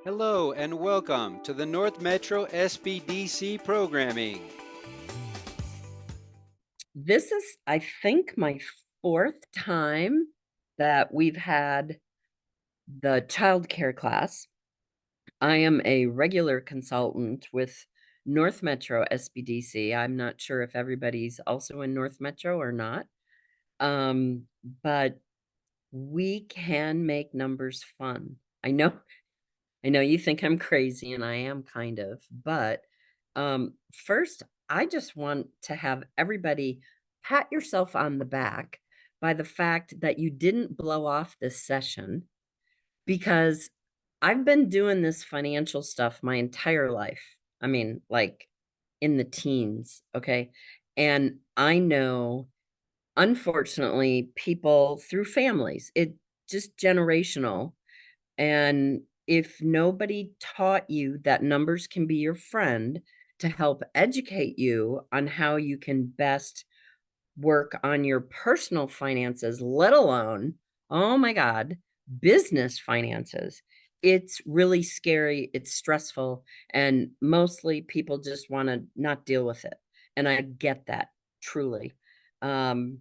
Hello and welcome to the North Metro SBDC programming. This is, I think, my fourth time that we've had the childcare class. I am a regular consultant with North Metro SBDC. I'm not sure if everybody's also in North Metro or not. But we can make numbers fun. I know you think I'm crazy, and I am kind of, but first, I just want to have everybody pat yourself on the back by the fact that you didn't blow off this session because I've been doing this financial stuff my entire life. I mean, like in the teens, okay? And I know, unfortunately, people through families, it just generational, and if nobody taught you that numbers can be your friend to help educate you on how you can best work on your personal finances, let alone, oh my God, business finances, it's really scary. It's stressful. And mostly people just want to not deal with it. And I get that truly. Um,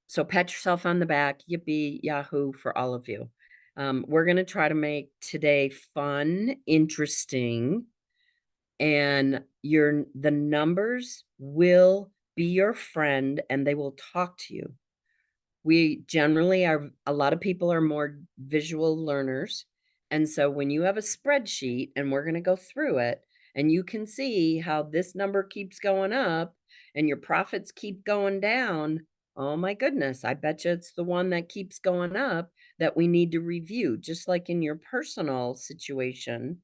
so pat yourself on the back. Yippee, yahoo for all of you. We're going to try to make today fun, interesting, and the numbers will be your friend and they will talk to you. We generally are, a lot of people are more visual learners. And so when you have a spreadsheet and we're going to go through it and you can see how this number keeps going up and your profits keep going down, oh my goodness, I bet you it's the one that keeps going up that we need to review. Just like in your personal situation,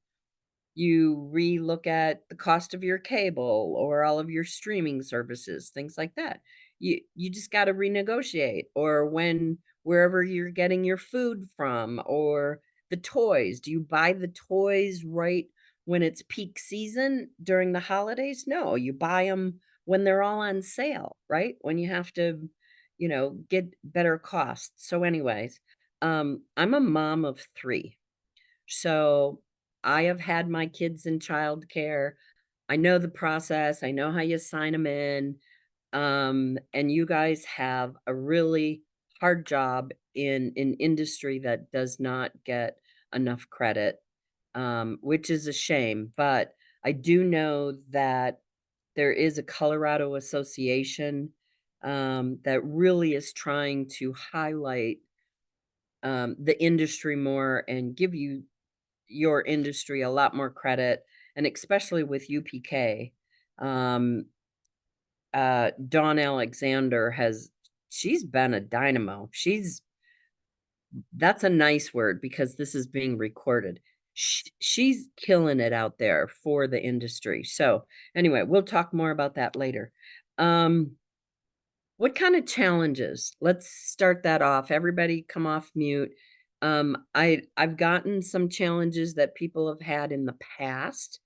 you re-look at the cost of your cable or all of your streaming services, things like that. You just got to renegotiate, or when wherever you're getting your food from, or the toys. Do you buy the toys right when it's peak season during the holidays? No, you buy them when they're all on sale, right? When you have to, get better costs. So anyways, I'm a mom of three. So I have had my kids in childcare. I know the process. I know how you sign them in. And you guys have a really hard job in an industry that does not get enough credit, which is a shame. But I do know that there is a Colorado association that really is trying to highlight the industry more and give your industry a lot more credit, and especially with UPK. Um, Dawn Alexander she's been a dynamo. That's a nice word because this is being recorded. She's killing it out there for the industry. So anyway, we'll talk more about that later. Um, what kind of challenges? Let's start that off. Everybody come off mute. I've gotten some challenges that people have had in the past,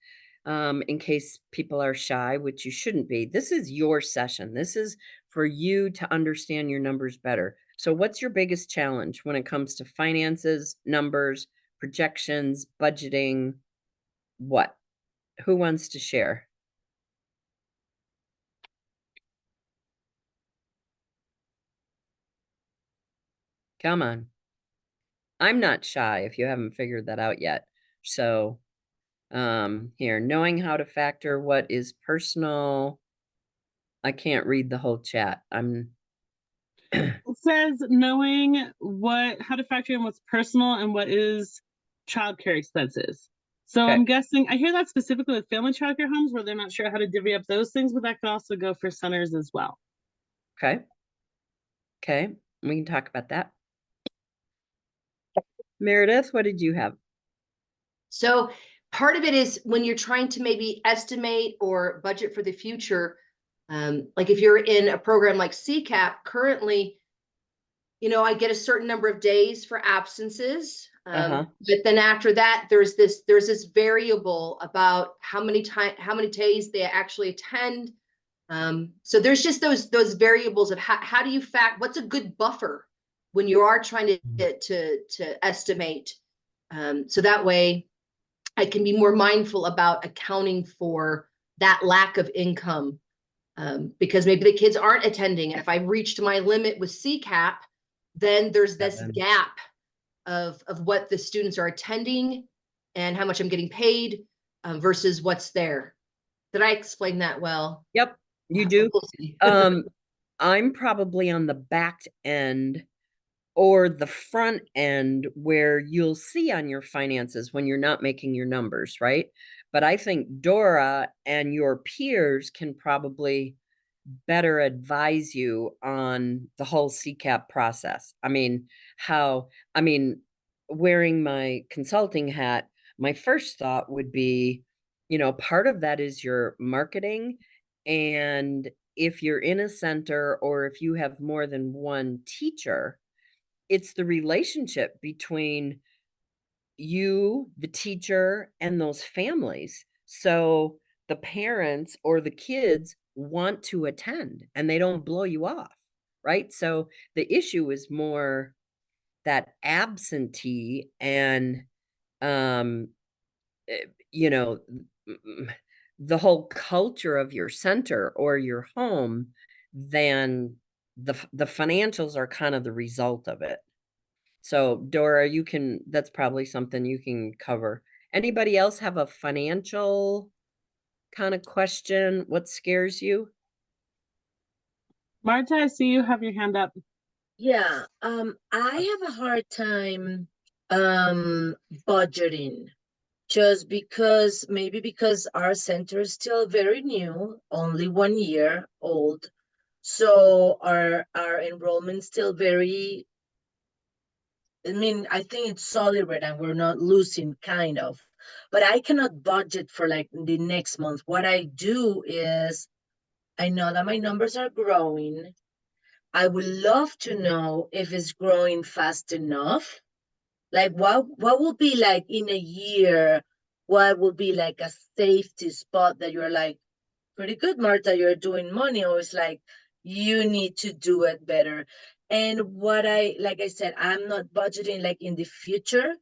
in case people are shy, which you shouldn't be. This is your session. This is for you to understand your numbers better. So what's your biggest challenge when it comes to finances, numbers, projections, budgeting? What? Who wants to share? Come on. I'm not shy if you haven't figured that out yet. So, here, knowing how to factor what is personal. I can't read the whole chat. It says knowing how to factor in what's personal and what is childcare expenses. So Okay. I'm guessing I hear that specifically with family childcare homes where they're not sure how to divvy up those things, but that could also go for centers as well. Okay. Okay. We can talk about that. Meredith, what did you have? So part of it is when you're trying to maybe estimate or budget for the future, like if you're in a program like CCAP currently, I get a certain number of days for absences. But then after that, there's this variable about how many days they actually attend. So there's just those variables of how do you what's a good buffer when you are trying to estimate. So that way I can be more mindful about accounting for that lack of income, because maybe the kids aren't attending. And if I've reached my limit with CCAP, then there's this gap of what the students are attending and how much I'm getting paid, versus what's there. Did I explain that well? Yep, you do. We'll see. I'm probably on the back end or the front end where you'll see on your finances when you're not making your numbers, right? But I think Dora and your peers can probably better advise you on the whole CCAP process. I mean, wearing my consulting hat, my first thought would be, part of that is your marketing. And if you're in a center or if you have more than one teacher, it's the relationship between you, the teacher, and those families. So the parents or the kids want to attend and they don't blow you off, right? So the issue is more that absentee and, um, eh, you know, the whole culture of your center or your home than the financials are kind of the result of it. So, Dora, that's probably something you can cover. Anybody else have a financial kind of question? What scares you? Marta, I see you have your hand up. Yeah, I have a hard time budgeting just because maybe because our center is still very new, only 1 year old. So our enrollment still very, I think it's solid and we're not losing kind of. But I cannot budget for like the next month. What I do is I know that my numbers are growing. I would love to know if it's growing fast enough. Like what will be like in a year? What will be like a safety spot that you're like, pretty good, Marta, you're doing money, or it's like you need to do it better. And like I said, I'm not budgeting like in the future,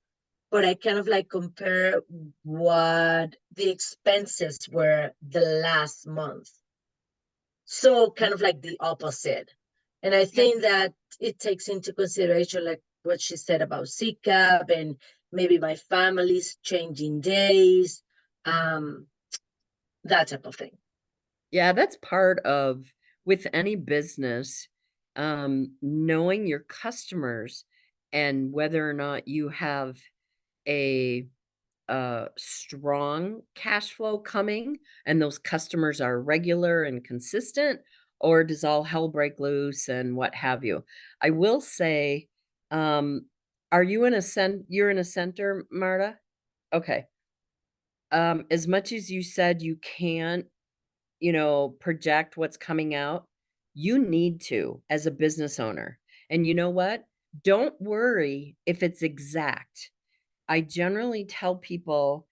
but I kind of like compare what the expenses were the last month. So kind of like the opposite. And I think that it takes into consideration like what she said about CCAP and maybe my family's changing days, that type of thing. Yeah, that's part of with any business, knowing your customers and whether or not you have a strong cash flow coming and those customers are regular and consistent, or does all hell break loose and what have you? I will say, are you you're in a center, Marta? Okay. As much as you said you can't, project what's coming out, you need to as a business owner. And you know what? Don't worry if it's exact. I generally tell people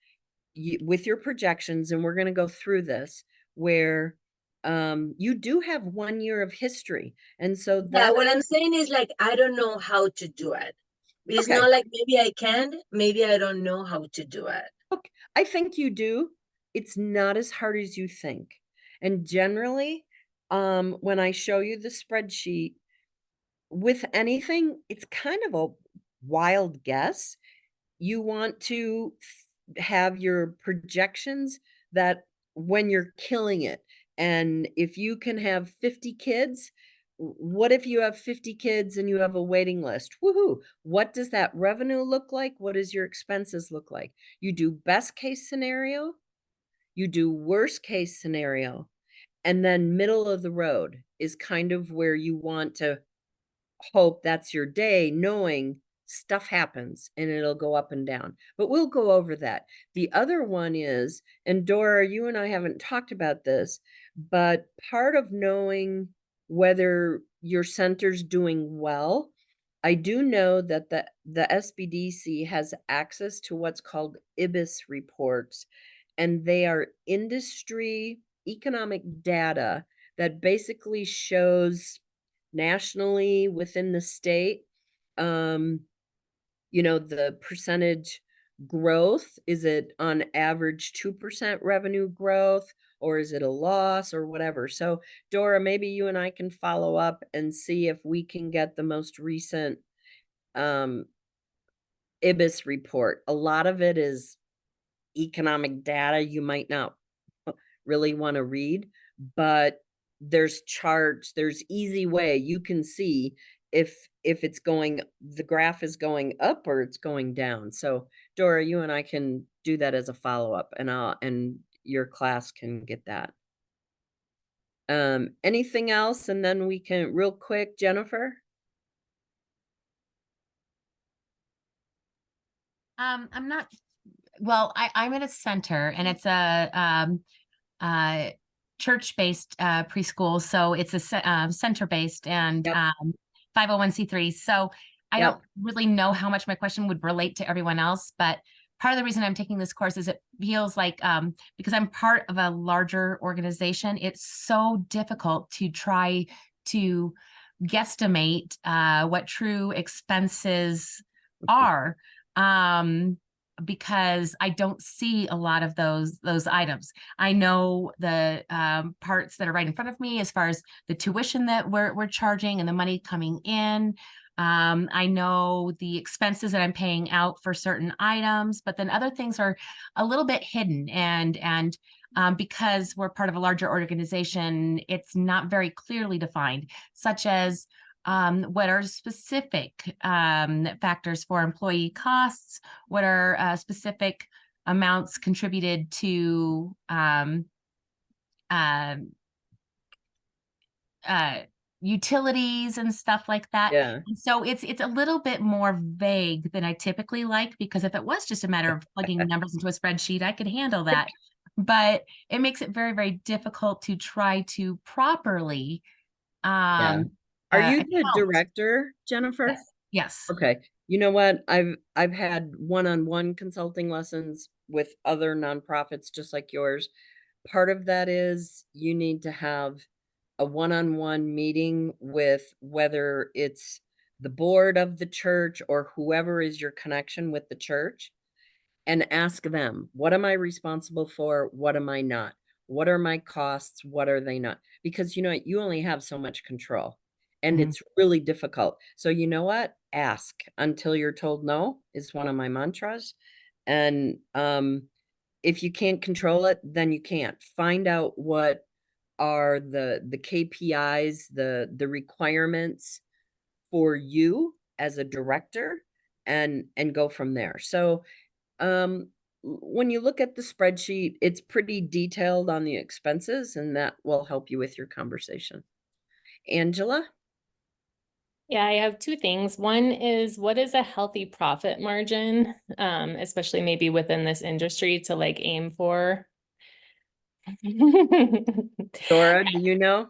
with your projections, and we're going to go through this, where you do have 1 year of history. And so Yeah, what I'm saying is like, I don't know how to do it. It's Okay. not like maybe I can, maybe I don't know how to do it. Okay. I think you do. It's not as hard as you think. And generally, when I show you the spreadsheet, with anything, it's kind of a wild guess. You want to have your projections that when you're killing it. And if you can have 50 kids, what if you have 50 kids and you have a waiting list? Woohoo. What does that revenue look like? What does your expenses look like? You do best case scenario, you do worst case scenario, and then middle of the road is kind of where you want to hope that's your day, knowing stuff happens and it'll go up and down. But we'll go over that. The other one is, and Dora, you and I haven't talked about this, but part of knowing whether your center's doing well, I do know that the SBDC has access to what's called IBIS reports, and they are industry economic data that basically shows nationally within the state, the percentage growth? Is it on average 2% revenue growth, or is it a loss or whatever? So Dora, maybe you and I can follow up and see if we can get the most recent IBIS report. A lot of it is economic data you might not really want to read, but there's charts, there's easy way you can see if it's going, the graph is going up or it's going down. So Dora, you and I can do that as a follow-up, and your class can get that. Anything else? And then we can, real quick, Jennifer. I'm not, well, I'm at a center, and it's a church-based preschool. So it's a center-based and Yep. 501c3. So I Yep. don't really know how much my question would relate to everyone else, but part of the reason I'm taking this course is it feels like, because I'm part of a larger organization, it's so difficult to try to guesstimate what true expenses are, because I don't see a lot of those items. I know the parts that are right in front of me as far as the tuition that we're charging and the money coming in. I know the expenses that I'm paying out for certain items, but then other things are a little bit hidden, and because we're part of a larger organization, it's not very clearly defined, such as what are specific factors for employee costs, what are specific amounts contributed to utilities and stuff like that. Yeah. And so it's a little bit more vague than I typically like, because if it was just a matter of plugging numbers into a spreadsheet, I could handle that. But it makes it very, very difficult to try to properly Yeah. Are you the account. director, Jennifer? Yes. Yes. Okay. You know what? I've had one-on-one consulting lessons with other nonprofits just like yours. Part of that is you need to have a one-on-one meeting with, whether it's the board of the church or whoever is your connection with the church, and ask them, what am I responsible for? What am I not? What are my costs? What are they not? Because you only have so much control, and Mhm. it's really difficult. So you know what? Ask until you're told no is one of my mantras. And if you can't control it, then you can't. Find out what are the KPIs, the requirements for you as a director, and go from there. So when you look at the spreadsheet, it's pretty detailed on the expenses, and that will help you with your conversation. Angela? Yeah, I have two things. One is, what is a healthy profit margin, especially maybe within this industry, to like aim for? Dora, do you know?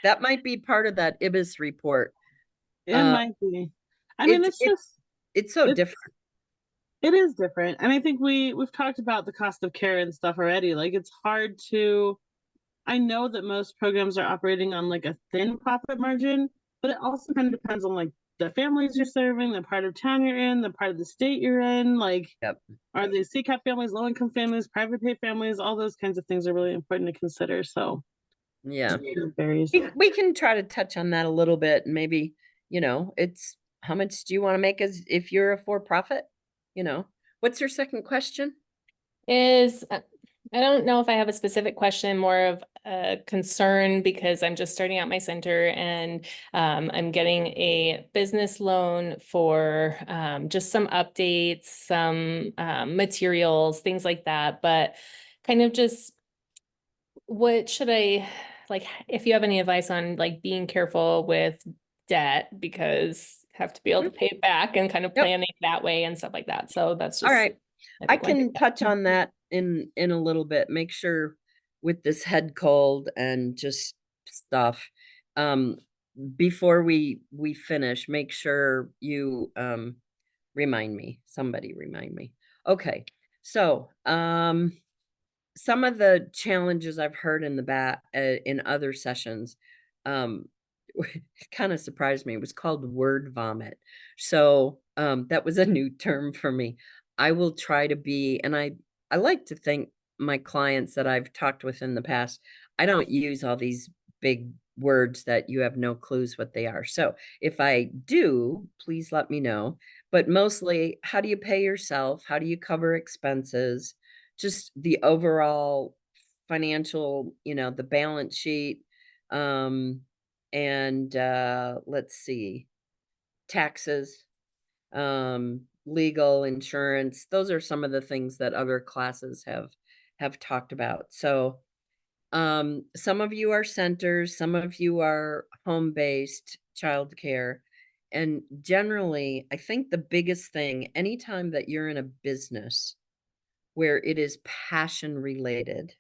That might be part of that IBIS report. It might be. I mean, it's so it's- different. It is different. And I think we've talked about the cost of care and stuff already. Like, it's hard to, I know that most programs are operating on like a thin profit margin, but it also kind of depends on like the families you're serving, the part of town you're in, the part of the state you're in. Like, Yep. are they CCAP families, low income families, private pay families? All those kinds of things are really important to consider. So Yeah. it varies. We can try to touch on that a little bit, and maybe, it's how much do you want to make as if you're a for-profit? What's your second question? Is I don't know if I have a specific question, more of a concern, because I'm just starting out my center, and I'm getting a business loan for just some updates, some materials, things like that. But kind of just, what should I, like, if you have any advice on like being careful with debt, because have to be able to pay it back, and kind of Yep. planning that way and stuff like that. So that's just. All right. I think one can thing. touch on that in a little bit. Make sure with this head cold and just stuff. Before we finish, make sure you remind me. Somebody remind me. Okay. So some of the challenges I've heard in in other sessions, kind of surprised me. It was called word vomit. So that was a new term for me. I will try to be, and I like to think my clients that I've talked with in the past, I don't use all these big words that you have no clues what they are. So if I do, please let me know. But mostly, how do you pay yourself? How do you cover expenses? Just the overall financial, the balance sheet. And let's see, taxes, legal, insurance. Those are some of the things that other classes have talked about. So some of you are centers, some of you are home-based childcare. And generally, I think the biggest thing, anytime that you're in a business where it is passion related,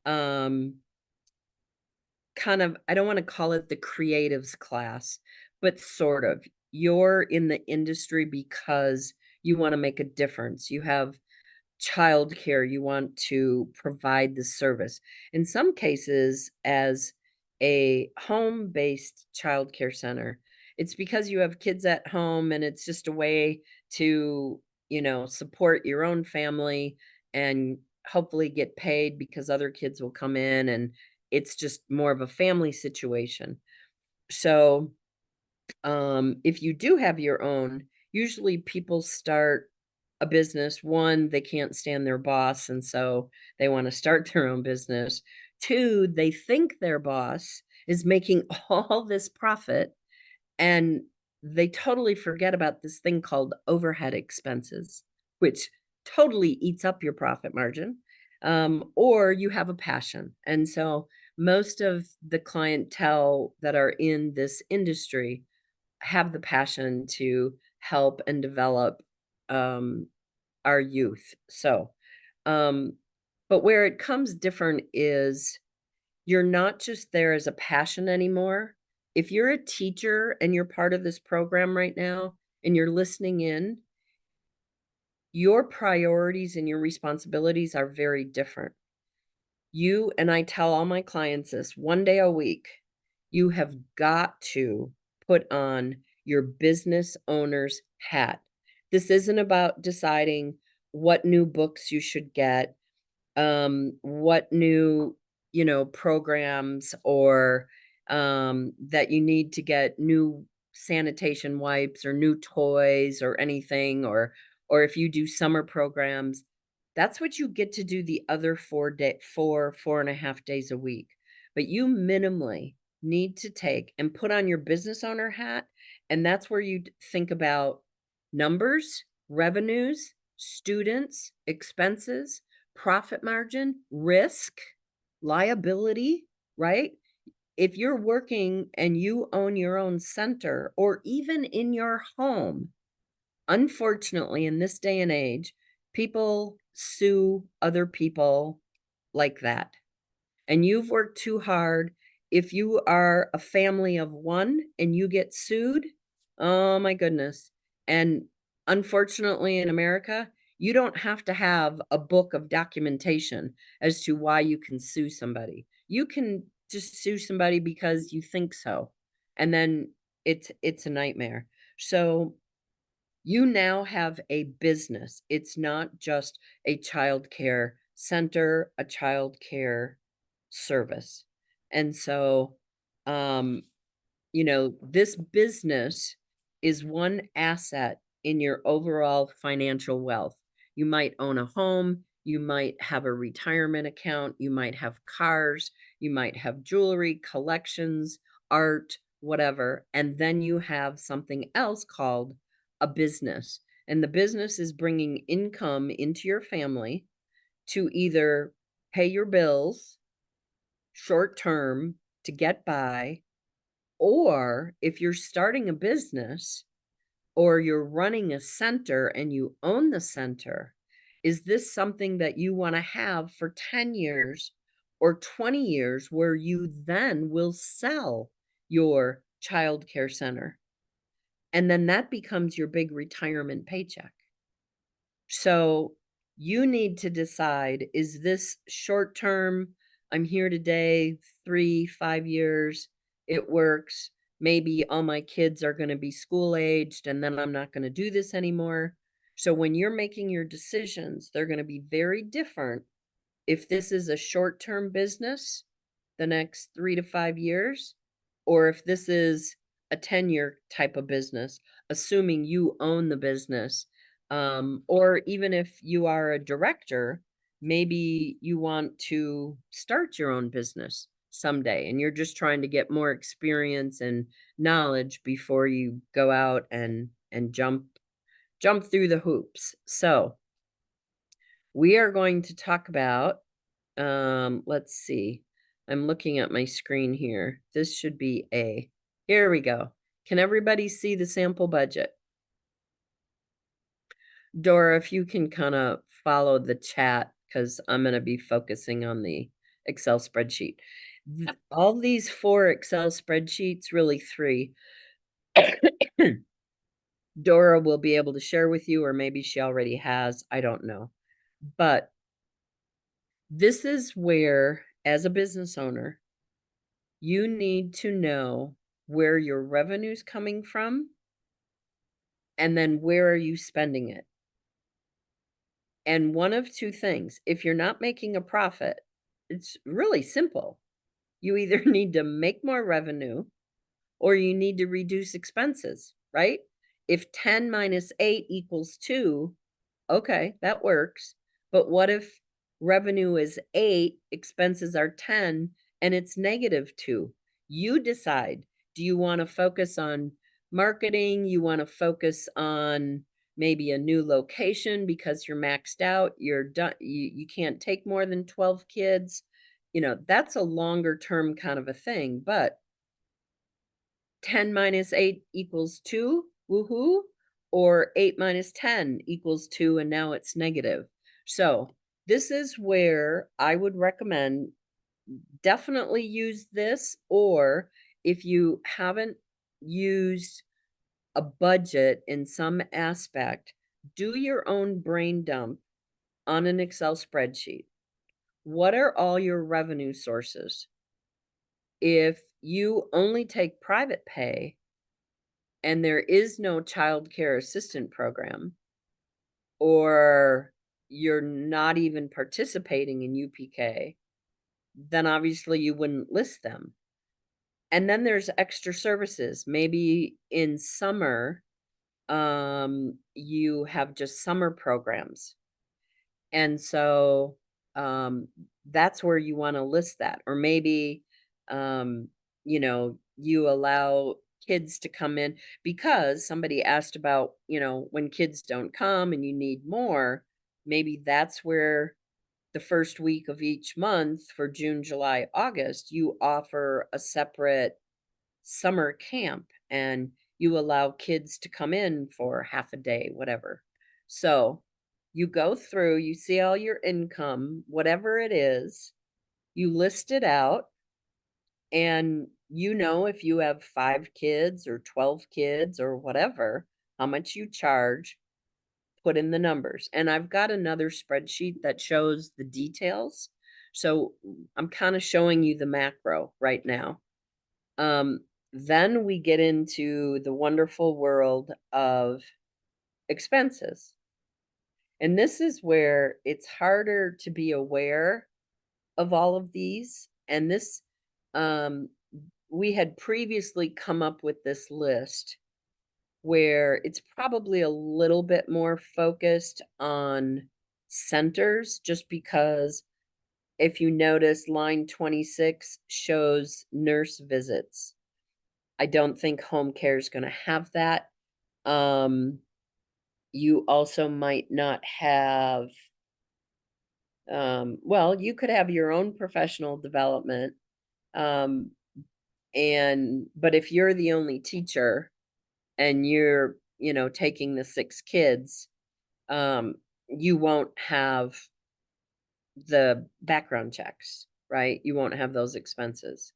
kind of, I don't want to call it the creatives class, but sort of. You're in the industry because you want to make a difference. You have childcare, you want to provide the service. In some cases, as a home-based childcare center, it's because you have kids at home and it's just a way to, support your own family and hopefully get paid because other kids will come in, and it's just more of a family situation. So, if you do have your own, usually people start a business. One, they can't stand their boss, and so they want to start their own business. Two, they think their boss is making all this profit, and they totally forget about this thing called overhead expenses, which totally eats up your profit margin. Or you have a passion. And so most of the clientele that are in this industry have the passion to help and develop our youth. So, but where it comes different is you're not just there as a passion anymore. If you're a teacher and you're part of this program right now and you're listening in, your priorities and your responsibilities are very different. You, and I tell all my clients this, one day a week, you have got to put on your business owner's hat. This isn't about deciding what new books you should get, what new, programs, or that you need to get new sanitation wipes or new toys or anything, or if you do summer programs, that's what you get to do the other 4.5 days a week. But you minimally need to take and put on your business owner hat, and that's where you think about numbers, revenues, students, expenses, profit margin, risk, liability, right? If you're working and you own your own center, or even in your home, unfortunately, in this day and age, people sue other people like that. And you've worked too hard. If you are a family of one and you get sued, oh my goodness. And unfortunately, in America, you don't have to have a book of documentation as to why you can sue somebody. You can just sue somebody because you think so. And then it's a nightmare. So you now have a business. It's not just a child care center, a child care service. And so, this business is one asset in your overall financial wealth. You might own a home, you might have a retirement account, you might have cars, you might have jewelry, collections, art, whatever. And then you have something else called a business. And the business is bringing income into your family to either pay your bills short term to get by, or if you're starting a business or you're running a center and you own the center, is this something that you want to have for 10 years or 20 years where you then will sell your child care center? And then that becomes your big retirement paycheck. So you need to decide, is this short term? I'm here today, 3, 5 years, it works. Maybe all my kids are going to be school aged and then I'm not going to do this anymore. So when you're making your decisions, they're going to be very different if this is a short-term business, the next 3 to 5 years, or if this is a 10-year type of business, assuming you own the business. Or even if you are a director, maybe you want to start your own business someday and you're just trying to get more experience and knowledge before you go out and jump through the hoops. So we are going to talk about, let's see. I'm looking at my screen here. This should be A. Here we go. Can everybody see the sample budget? Dora, if you can kind of follow the chat, because I'm going to be focusing on the Excel spreadsheet. All these 4 Excel spreadsheets, really 3, Dora will be able to share with you, or maybe she already has. I don't know. But this is where, as a business owner, you need to know where your revenue's coming from, and then where are you spending it? And one of 2 things, if you're not making a profit, it's really simple. You either need to make more revenue or you need to reduce expenses, right? If 10 minus 8 equals 2, okay, that works. But what if revenue is 8, expenses are 10, and it's -2? You decide. Do you want to focus on marketing? You want to focus on maybe a new location because you're maxed out, you're done, you can't take more than 12 kids. That's a longer term kind of a thing, but 10 minus 8 equals 2, woohoo, or 8 minus 10 equals 2, and now it's negative. So this is where I would recommend definitely use this, or if you haven't used a budget in some aspect, do your own brain dump on an Excel spreadsheet. What are all your revenue sources? If you only take private pay and there is no child care assistant program, or you're not even participating in UPK, then obviously you wouldn't list them. And then there's extra services. Maybe in summer, you have just summer programs. And so that's where you want to list that. Or maybe, you allow kids to come in, because somebody asked about, when kids don't come and you need more, maybe that's where the first week of each month for June, July, August, you offer a separate summer camp and you allow kids to come in for half a day, whatever. So you go through, you see all your income, whatever it is, you list it out, and if you have 5 kids or 12 kids or whatever, how much you charge, put in the numbers. And I've got another spreadsheet that shows the details. So I'm kind of showing you the macro right now. Then we get into the wonderful world of expenses. And this is where it's harder to be aware of all of these. And this, we had previously come up with this list where it's probably a little bit more focused on centers, just because if you notice, line 26 shows nurse visits. I don't think home care is going to have that. You also might not have, well, you could have your own professional development. But if you're the only teacher and you're, taking the 6 kids, you won't have the background checks, right? You won't have those expenses.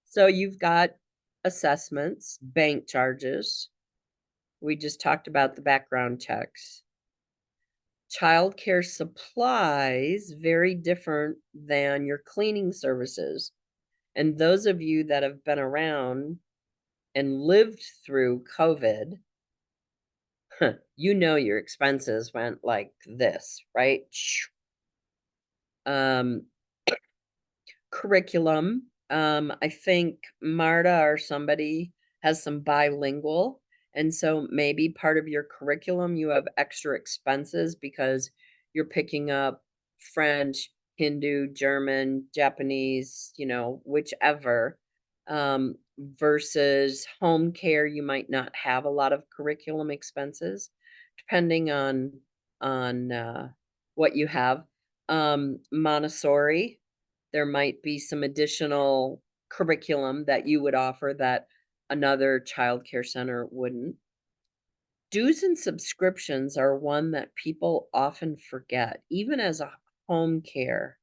So you've got assessments, bank charges. We just talked about the background checks. Childcare supplies, very different than your cleaning services. And those of you that have been around and lived through COVID, you know your expenses went like this, right? Um, curriculum. I think Marta or somebody has some bilingual. And so maybe part of your curriculum, you have extra expenses because you're picking up French, Hindu, German, Japanese, whichever. Versus home care, you might not have a lot of curriculum expenses, depending on what you have. Montessori, there might be some additional curriculum that you would offer that another childcare center wouldn't. Dues and subscriptions are one that people often forget, even as a home care.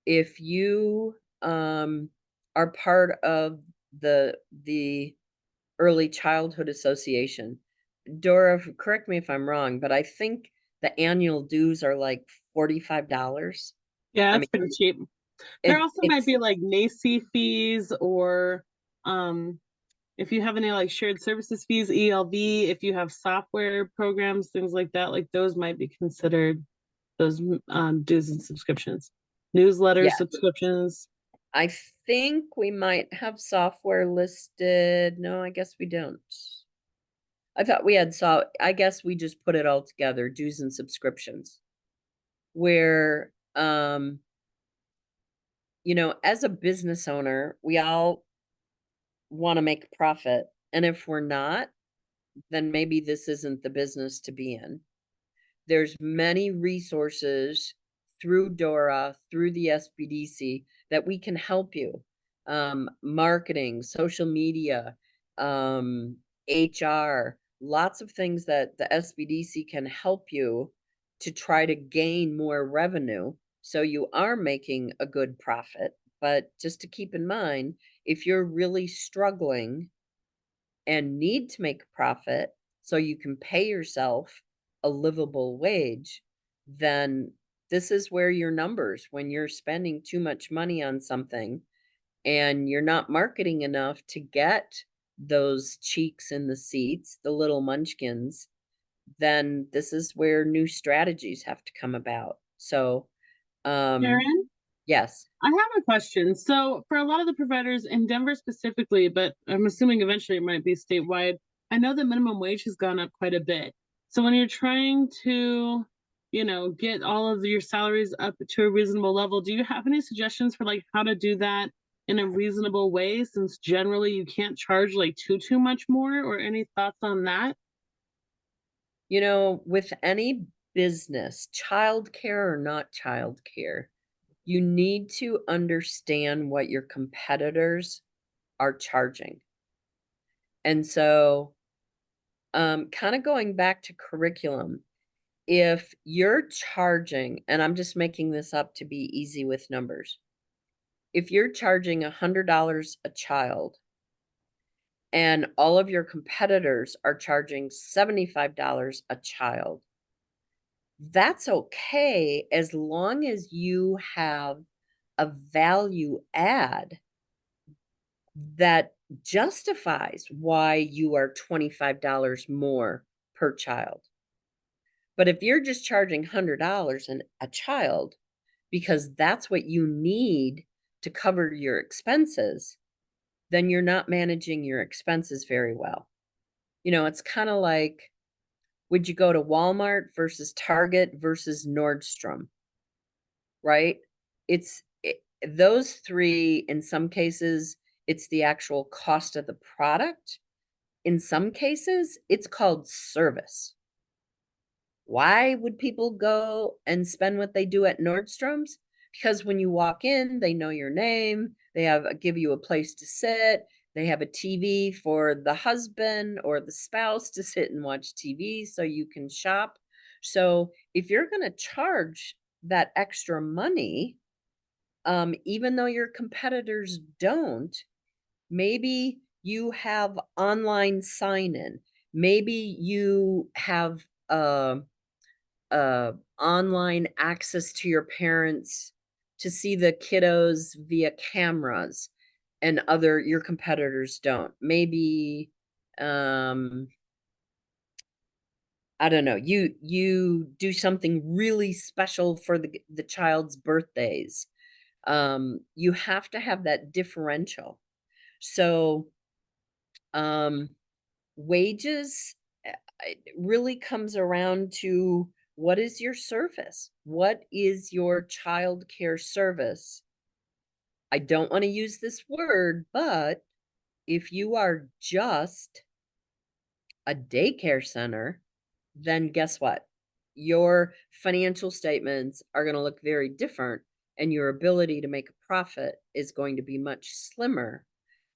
If you are part of the Early Childhood Association, Dora, correct me if I'm wrong, but I think the annual dues are like $45. Yeah, I that's mean, pretty cheap. There also might it's be like NACE fees, or if you have any like shared services fees, ELV, if you have software programs, things like that, like those might be considered those dues and subscriptions. Newsletter yeah. subscriptions. I think we might have software listed. No, I guess we don't. I thought we had I guess we just put it all together, dues and subscriptions. Where as a business owner, we all want to make a profit. And if we're not, then maybe this isn't the business to be in. There's many resources through Dora, through the SBDC that we can help you. Marketing, social media, HR, lots of things that the SBDC can help you to try to gain more revenue so you are making a good profit. But just to keep in mind, if you're really struggling and need to make a profit so you can pay yourself a livable wage, then this is where your numbers, when you're spending too much money on something and you're not marketing enough to get those cheeks in the seats, the little munchkins, then this is where new strategies have to come about. So, Karen, yes. I have a question. So for a lot of the providers in Denver specifically, but I'm assuming eventually it might be statewide, I know the minimum wage has gone up quite a bit. So when you're trying to, get all of your salaries up to a reasonable level, do you have any suggestions for like how to do that in a reasonable way, since generally you can't charge like too much more, or any thoughts on that? With any business, childcare or not childcare, you need to understand what your competitors are charging. And so, kind of going back to curriculum, if you're charging, and I'm just making this up to be easy with numbers, if you're charging $100 a child and all of your competitors are charging $75 a child, that's okay as long as you have a value add that justifies why you are $25 more per child. But if you're just charging $100 a child because that's what you need to cover your expenses, then you're not managing your expenses very well. It's kind of like, would you go to Walmart versus Target versus Nordstrom, right? Those three, in some cases, it's the actual cost of the product. In some cases, it's called service. Why would people go and spend what they do at Nordstrom's? Because when you walk in, they know your name, they give you a place to sit, they have a TV for the husband or the spouse to sit and watch TV so you can shop. So if you're going to charge that extra money, even though your competitors don't, maybe you have online sign-in, maybe you have online access to your parents to see the kiddos via cameras, and your competitors don't. Maybe I don't know, you do something really special for the child's birthdays. You have to have that differential. So, um, wages, it really comes around to what is your service? What is your child care service? I don't want to use this word, but if you are just a daycare center, then guess what? Your financial statements are going to look very different, and your ability to make a profit is going to be much slimmer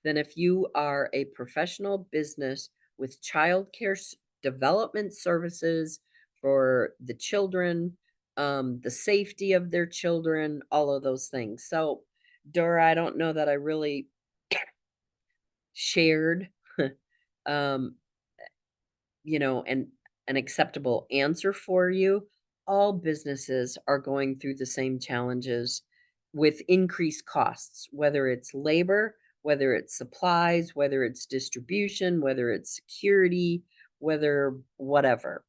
than if you are a professional business with childcare development services for the children, the safety of their children, all of those things. So, Dora, I don't know that I really shared um an acceptable answer for you. All businesses are going through the same challenges with increased costs, whether it's labor, whether it's supplies, whether it's distribution, whether it's security, whether whatever.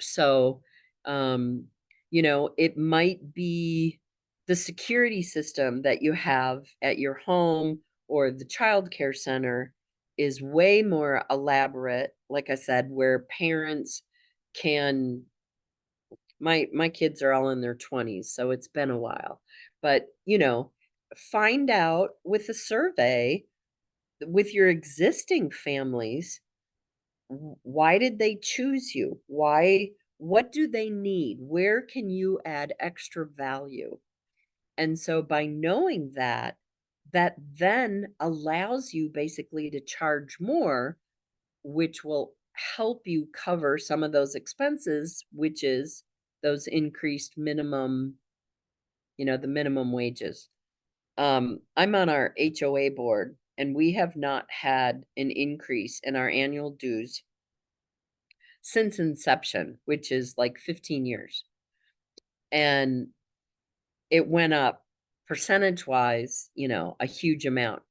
So, um, it might be the security system that you have at your home or the child care center is way more elaborate, like I said, where parents can my kids are all in their 20s, so it's been a while. But, find out with a survey with your existing families, why did they choose you? What do they need? Where can you add extra value? And so by knowing that, that then allows you basically to charge more, which will help you cover some of those expenses, which is those increased minimum, the minimum wages. I'm on our HOA board, and we have not had an increase in our annual dues since inception, which is like 15 years. And it went up percentage wise, a huge amount.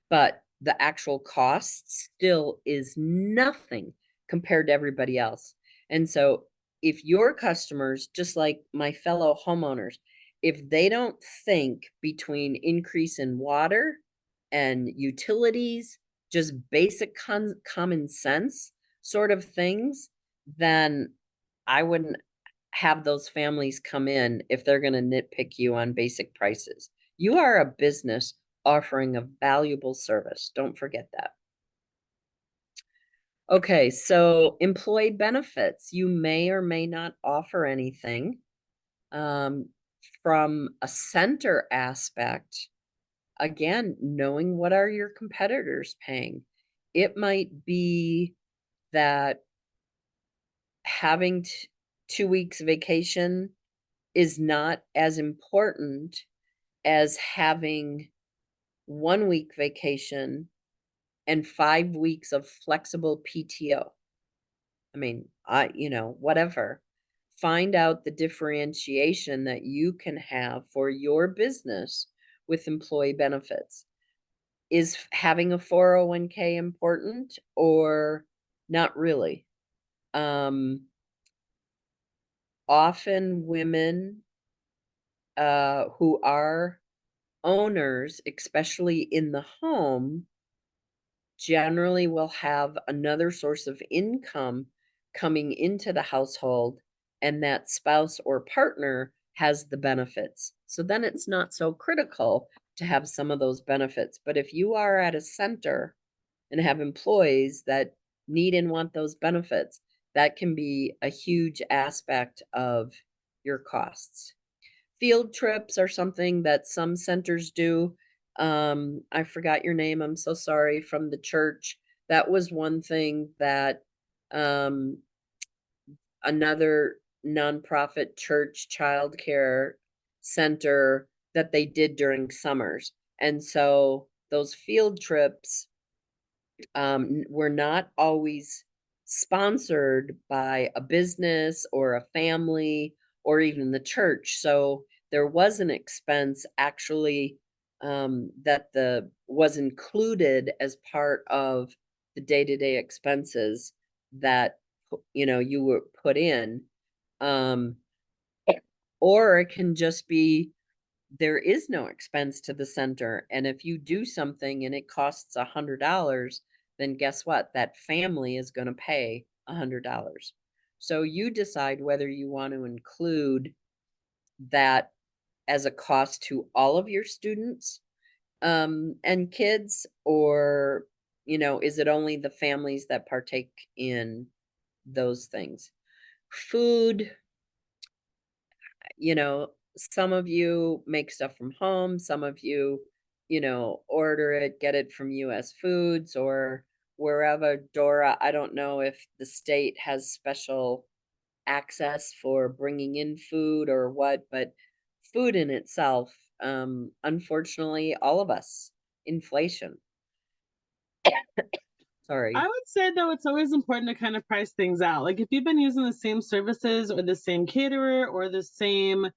But the actual cost still is nothing compared to everybody else. And so if your customers, just like my fellow homeowners, if they don't think between increase in water and utilities, just basic common sense sort of things, then I wouldn't have those families come in if they're going to nitpick you on basic prices. You are a business offering a valuable service. Don't forget that. Okay, so employee benefits. You may or may not offer anything. From a center aspect, again, knowing what are your competitors paying. It might be that having 2 weeks vacation is not as important as having 1 week vacation and 5 weeks of flexible PTO. I mean, whatever. Find out the differentiation that you can have for your business with employee benefits. Is having a 401k important or not really? Often women who are owners, especially in the home, generally will have another source of income coming into the household, and that spouse or partner has the benefits. So then it's not so critical to have some of those benefits. But if you are at a center and have employees that need and want those benefits, that can be a huge aspect of your costs. Field trips are something that some centers do. I forgot your name. I'm so sorry, from the church. That was one thing that another nonprofit church childcare center that they did during summers. And so those field trips were not always sponsored by a business or a family or even the church. So there was an expense actually that was included as part of the day-to-day expenses that you were put in. Or it can just be there is no expense to the center. And if you do something and it costs $100, then guess what? That family is going to pay $100. So you decide whether you want to include that as a cost to all of your students and kids, or is it only the families that partake in those things? Food, some of you make stuff from home, some of you, order it, get it from US Foods or wherever. Dora, I don't know if the state has special access for bringing in food or what, but food in itself, unfortunately, all of us, inflation. Sorry. I would say though, it's always important to kind of price things out. Like if you've been using the same services or the same caterer or the same,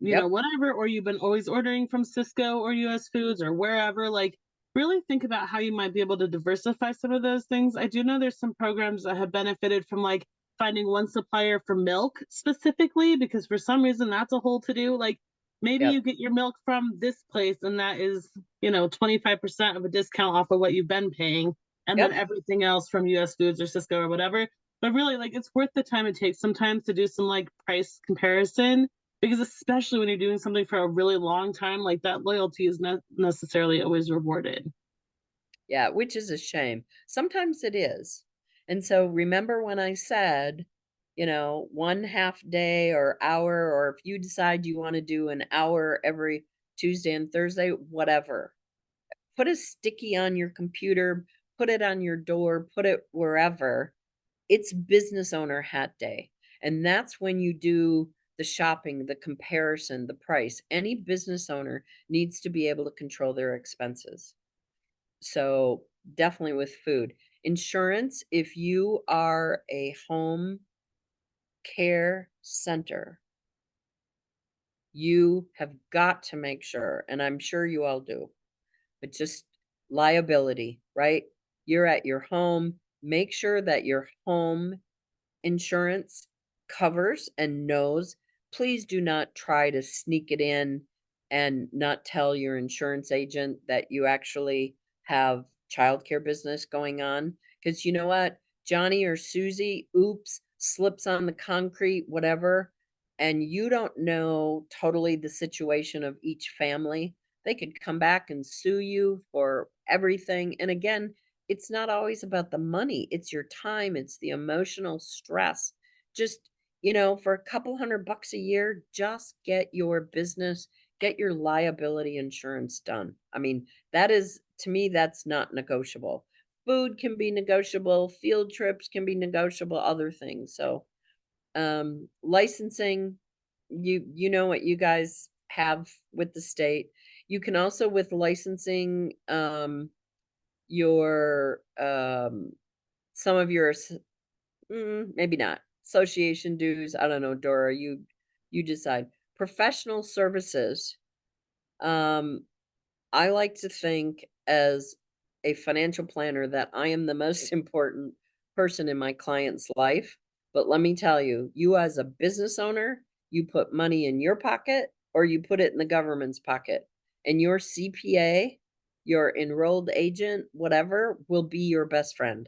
Yep. whatever, or you've been always ordering from Cisco or US Foods or wherever, like really think about how you might be able to diversify some of those things. I do know there's some programs that have benefited from like finding one supplier for milk specifically, because for some reason that's a whole to do. Like maybe Yep. you get your milk from this place and that is, 25% of a discount off of what you've been paying. And then Yep. everything else from US Foods or Cisco or whatever. But really, like, it's worth the time it takes sometimes to do some like price comparison, because especially when you're doing something for a really long time, like that loyalty is not necessarily always rewarded. Yeah, which is a shame. Sometimes it is. And so remember when I said, 1/2 day or hour, or if you decide you want to do an hour every Tuesday and Thursday, whatever. Put a sticky on your computer, put it on your door, put it wherever. It's business owner hat day. And that's when you do the shopping, the comparison, the price. Any business owner needs to be able to control their expenses. So definitely with food. Insurance, if you are a home care center, you have got to make sure, and I'm sure you all do, but just liability, right? You're at your home, make sure that your home insurance covers and knows. Please do not try to sneak it in and not tell your insurance agent that you actually have childcare business going on. Because you know what? Johnny or Susie, oops, slips on the concrete, whatever, and you don't know totally the situation of each family. They could come back and sue you for everything. And again, it's not always about the money. It's your time. It's the emotional stress. Just, for a couple $100 a year, just get your business, get your liability insurance done. I mean, that is, to me, that's not negotiable. Food can be negotiable, field trips can be negotiable, other things. So, licensing, you know what you guys have with the state. You can also with licensing, your some of your maybe not association dues. I don't know, Dora, you decide. Professional services, um I like to think as a financial planner that I am the most important person in my client's life. But let me tell you, you as a business owner, you put money in your pocket or you put it in the government's pocket. And your CPA, your enrolled agent, whatever, will be your best friend.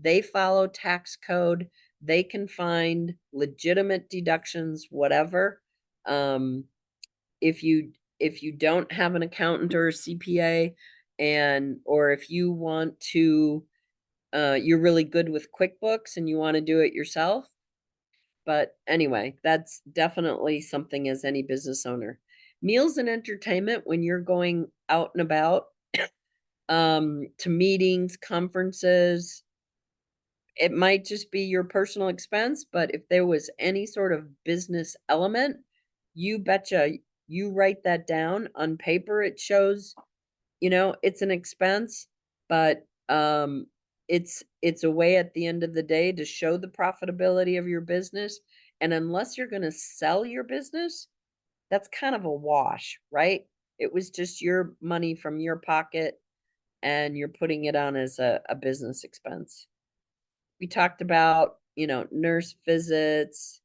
They follow tax code, they can find legitimate deductions, whatever. If you don't have an accountant or a CPA, and or if you want to you're really good with QuickBooks and you want to do it yourself. But anyway, that's definitely something as any business owner. Meals and entertainment when you're going out and about to meetings, conferences, it might just be your personal expense, but if there was any sort of business element, you betcha you write that down on paper. It shows, it's an expense, but it's a way at the end of the day to show the profitability of your business. And unless you're going to sell your business, that's kind of a wash, right? It was just your money from your pocket and you're putting it on as a business expense. We talked about nurse visits,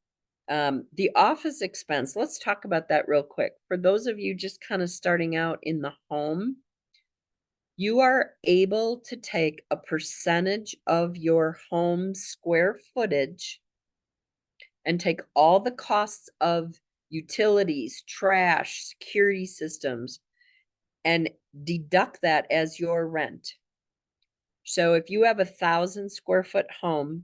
the office expense. Let's talk about that real quick. For those of you just kind of starting out in the home, you are able to take a percentage of your home square footage and take all the costs of utilities, trash, security systems, and deduct that as your rent. So if you have 1,000 square foot home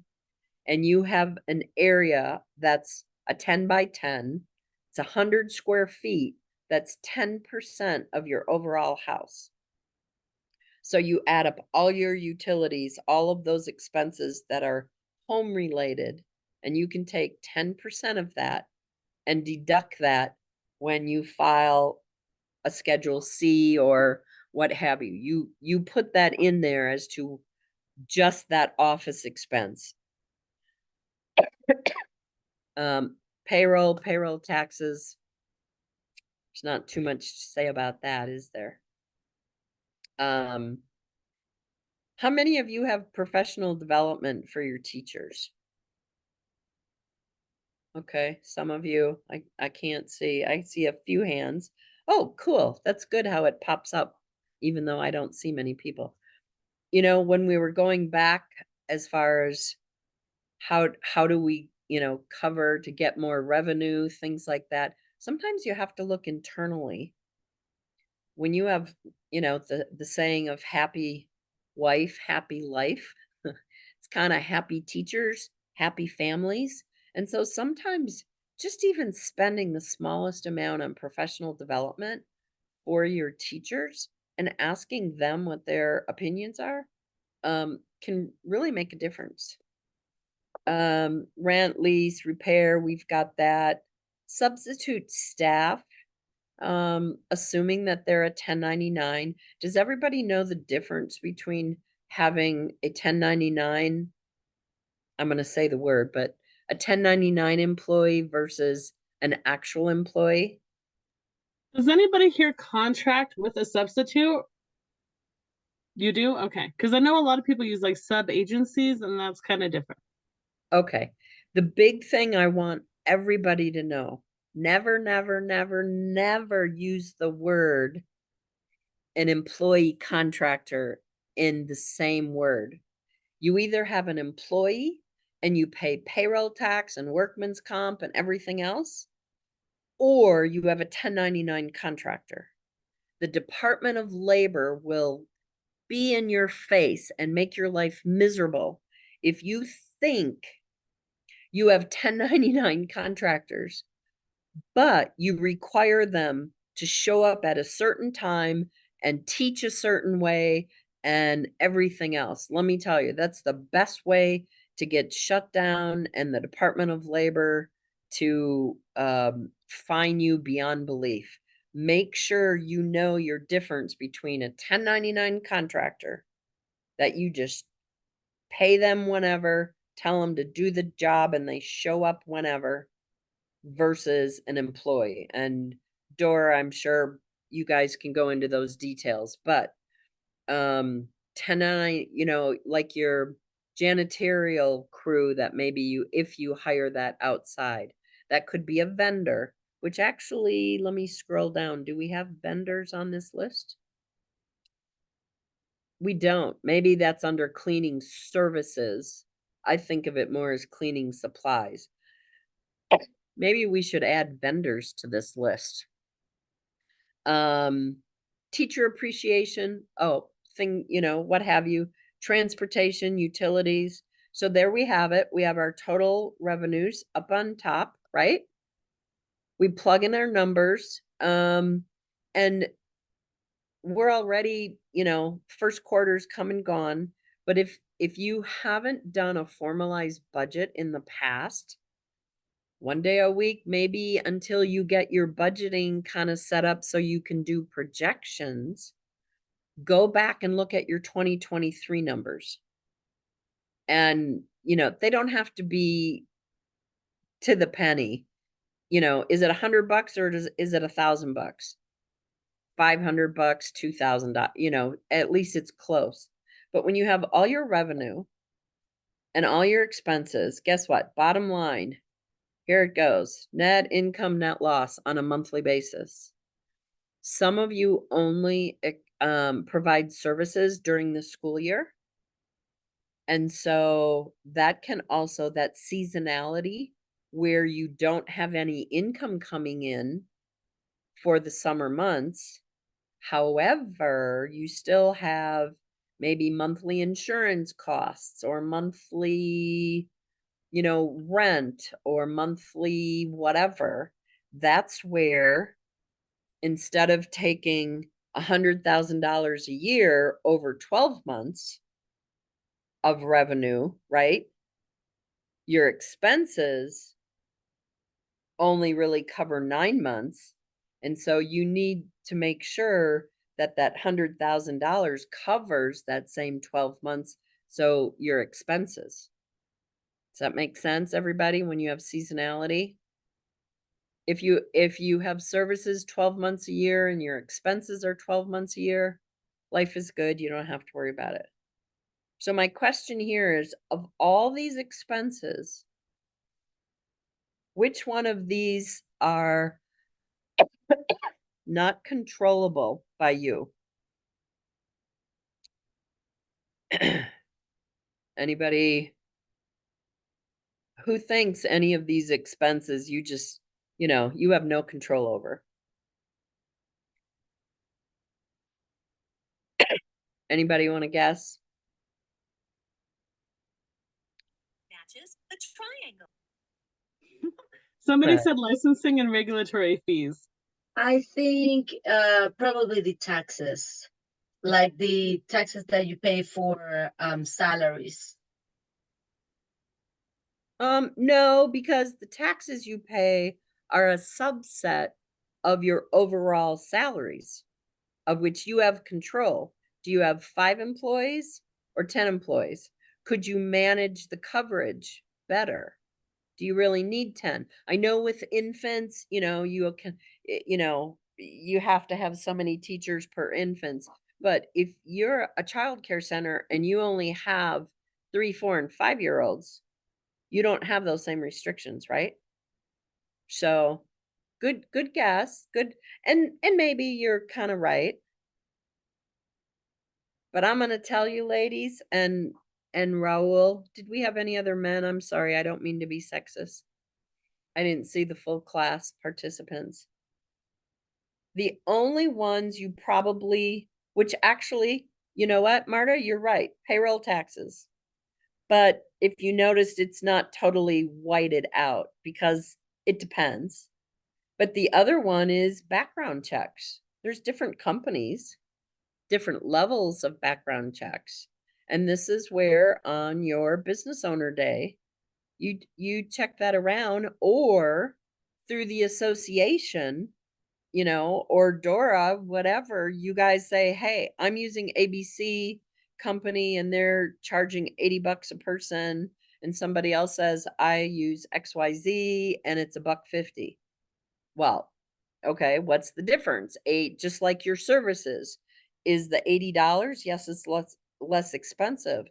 and you have an area that's a 10 by 10, it's 100 square feet, that's 10% of your overall house. So you add up all your utilities, all of those expenses that are home related, and you can take 10% of that and deduct that when you file a Schedule C or what have you. You put that in there as to just that office expense. Payroll taxes. There's not too much to say about that, is there? How many of you have professional development for your teachers? Okay, some of you, I can't see. I see a few hands. Oh, cool. That's good how it pops up, even though I don't see many people. When we were going back as far as how do we, cover to get more revenue, things like that, sometimes you have to look internally. When you have, the saying of happy wife, happy life, it's kind of happy teachers, happy families. And so sometimes just even spending the smallest amount on professional development for your teachers and asking them what their opinions are, can really make a difference. Rent, lease, repair, we've got that. Substitute staff, assuming that they're a 1099. Does everybody know the difference between having a 1099? I'm going to say the word, but a 1099 employee versus an actual employee? Does anybody here contract with a substitute? You do? Okay. Because I know a lot of people use like sub agencies, and that's kind of different. Okay. The big thing I want everybody to know, never, never, never, never use the word an employee contractor in the same word. You either have an employee and you pay payroll tax and workman's comp and everything else, or you have a 1099 contractor. The Department of Labor will be in your face and make your life miserable if you think you have 1099 contractors, but you require them to show up at a certain time and teach a certain way and everything else. Let me tell you, that's the best way to get shut down and the Department of Labor to fine you beyond belief. Make sure you know your difference between a 1099 contractor that you just pay them whenever, tell them to do the job, and they show up whenever, versus an employee. And Dora, I'm sure you guys can go into those details, but 1099, like your janitorial crew that maybe if you hire that outside, that could be a vendor, which actually, let me scroll down. Do we have vendors on this list? We don't. Maybe that's under cleaning services. I think of it more as cleaning supplies. Maybe we should add vendors to this list. Teacher appreciation, what have you, transportation, utilities. So there we have it. We have our total revenues up on top, right? We plug in our numbers, and we're already, first quarter's come and gone. But if you haven't done a formalized budget in the past, one day a week, maybe until you get your budgeting kind of set up so you can do projections, go back and look at your 2023 numbers. And, they don't have to be to the penny. Is it $100 or is it $1,000? $500, $2,000, at least it's close. But when you have all your revenue and all your expenses, guess what? Bottom line, here it goes. Net income, net loss on a monthly basis. Some of you only provide services during the school year. And so that can also, that seasonality where you don't have any income coming in for the summer months. However, you still have maybe monthly insurance costs or monthly, rent or monthly whatever. That's where instead of taking $100,000 a year over 12 months of revenue, right? Your expenses only really cover 9 months. And so you need to make sure that that $100,000 covers that same 12 months. So your expenses. Does that make sense, everybody, when you have seasonality? If you have services 12 months a year and your expenses are 12 months a year, life is good. You don't have to worry about it. So my question here is, of all these expenses, which one of these are not controllable by you? Anybody who thinks any of these expenses you just, you have no control over? Anybody want to guess? Matches the triangle. Somebody Right. said licensing and regulatory fees. I think probably the taxes, like the taxes that you pay for salaries. No, because the taxes you pay are a subset of your overall salaries, of which you have control. Do you have 5 employees or 10 employees? Could you manage the coverage better? Do you really need 10? I know with infants, you can, you have to have so many teachers per infants. But if you're a child care center and you only have 3, 4, and 5-year-olds, you don't have those same restrictions, right? So good guess. Good. And maybe you're kind of right. But I'm going to tell you, ladies, and Raul, did we have any other men? I'm sorry, I don't mean to be sexist. I didn't see the full class participants. The only ones you probably, which actually, you know what, Marta, you're right, payroll taxes. But if you noticed, it's not totally whited out because it depends. But the other one is background checks. There's different companies, different levels of background checks. And this is where on your business owner day, you check that around, or through the association, or Dora, whatever, you guys say, hey, I'm using ABC company and they're charging $80 a person. And somebody else says, I use XYZ and it's $1.50. Well, okay, what's the difference? Just like your services, is the $80? Yes, it's less expensive,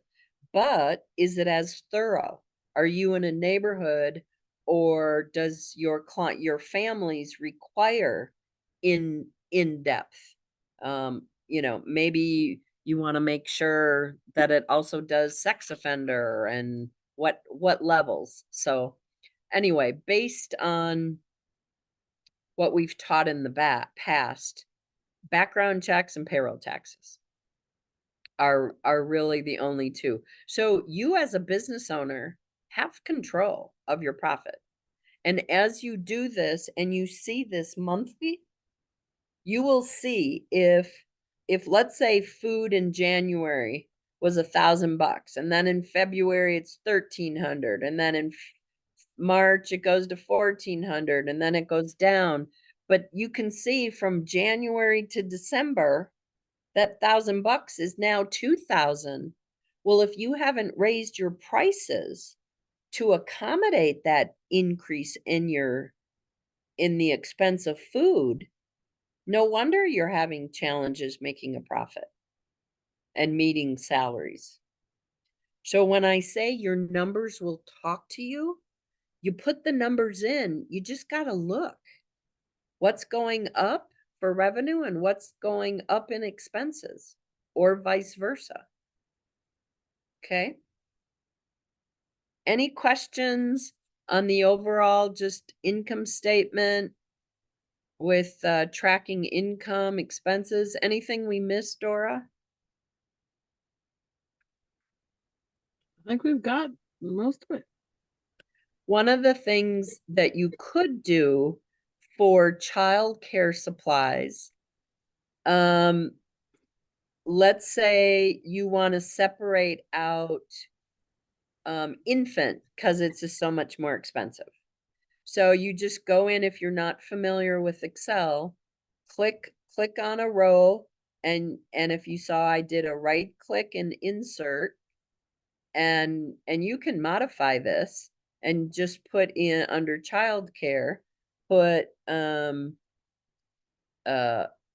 but is it as thorough? Are you in a neighborhood, or does your families require in depth? Maybe you want to make sure that it also does sex offender and what levels. So anyway, based on what we've taught in the past, background checks and payroll taxes are really the only two. So you as a business owner have control of your profit. And as you do this and you see this monthly, you will see if let's say food in January was $1,000, and then in February it's 1,300, and then in March it goes to 1,400, and then it goes down. But you can see from January to December that $1,000 is now 2,000. Well, if you haven't raised your prices to accommodate that increase in the expense of food, no wonder you're having challenges making a profit and meeting salaries. So when I say your numbers will talk to you, you put the numbers in, you just got to look. What's going up for revenue and what's going up in expenses, or vice versa. Okay. Any questions on the overall just income statement with tracking income, expenses? Anything we missed, Dora? I think we've got most of it. One of the things that you could do for childcare supplies, let's say you want to separate out infant because it's just so much more expensive. So you just go in, if you're not familiar with Excel, click on a row, and if you saw, I did a right click and insert, and you can modify this and just put in under childcare, put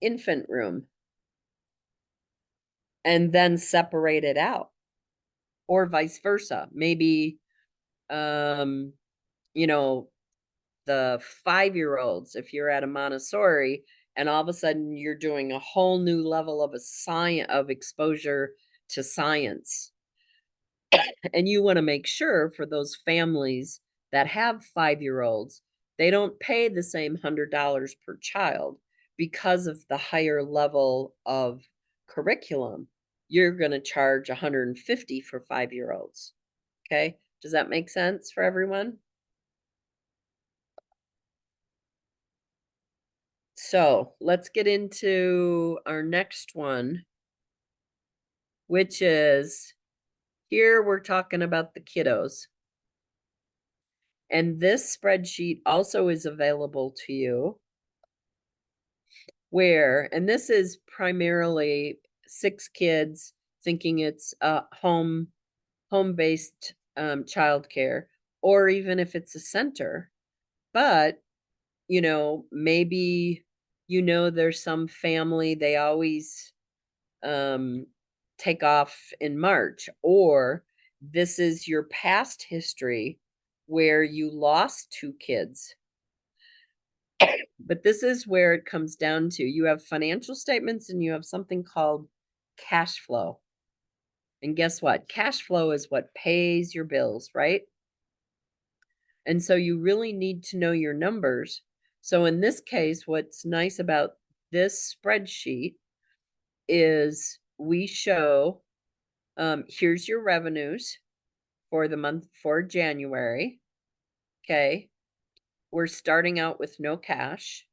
infant room, and then separate it out, or vice versa. Maybe you know, the 5-year-olds, if you're at a Montessori and all of a sudden you're doing a whole new level of exposure to science, and you want to make sure for those families that have 5-year-olds, they don't pay the same $100 per child because of the higher level of curriculum. You're going to charge $150 for 5-year-olds. Okay, does that make sense for everyone? So let's get into our next one, which is, here we're talking about the kiddos. And this spreadsheet also is available to you, and this is primarily 6 kids, thinking it's home-based childcare, or even if it's a center. But, maybe, there's some family, they always take off in March, or this is your past history where you lost 2 kids. But this is where it comes down to, you have financial statements and you have something called cash flow. And guess what? Cash flow is what pays your bills, right? And so you really need to know your numbers. So in this case, what's nice about this spreadsheet is we show, here's your revenues for the month for January. Okay. We're starting out with no cash.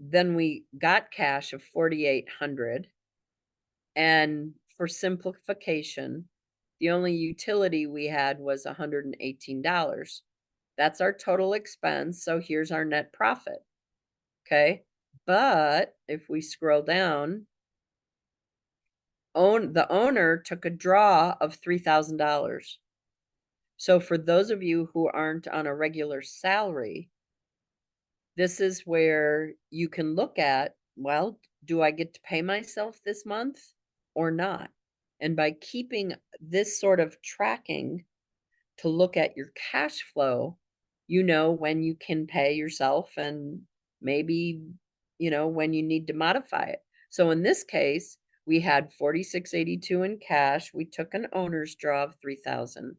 Then we got cash of $4,800. And for simplification, the only utility we had was $118. That's our total expense. So here's our net profit. Okay. But if we scroll down, the owner took a draw of $3,000. So for those of you who aren't on a regular salary, this is where you can look at, well, do I get to pay myself this month or not? And by keeping this sort of tracking to look at your cash flow, when you can pay yourself, and maybe, when you need to modify it. So in this case, we had $4,682 in cash. We took an owner's draw of $3,000.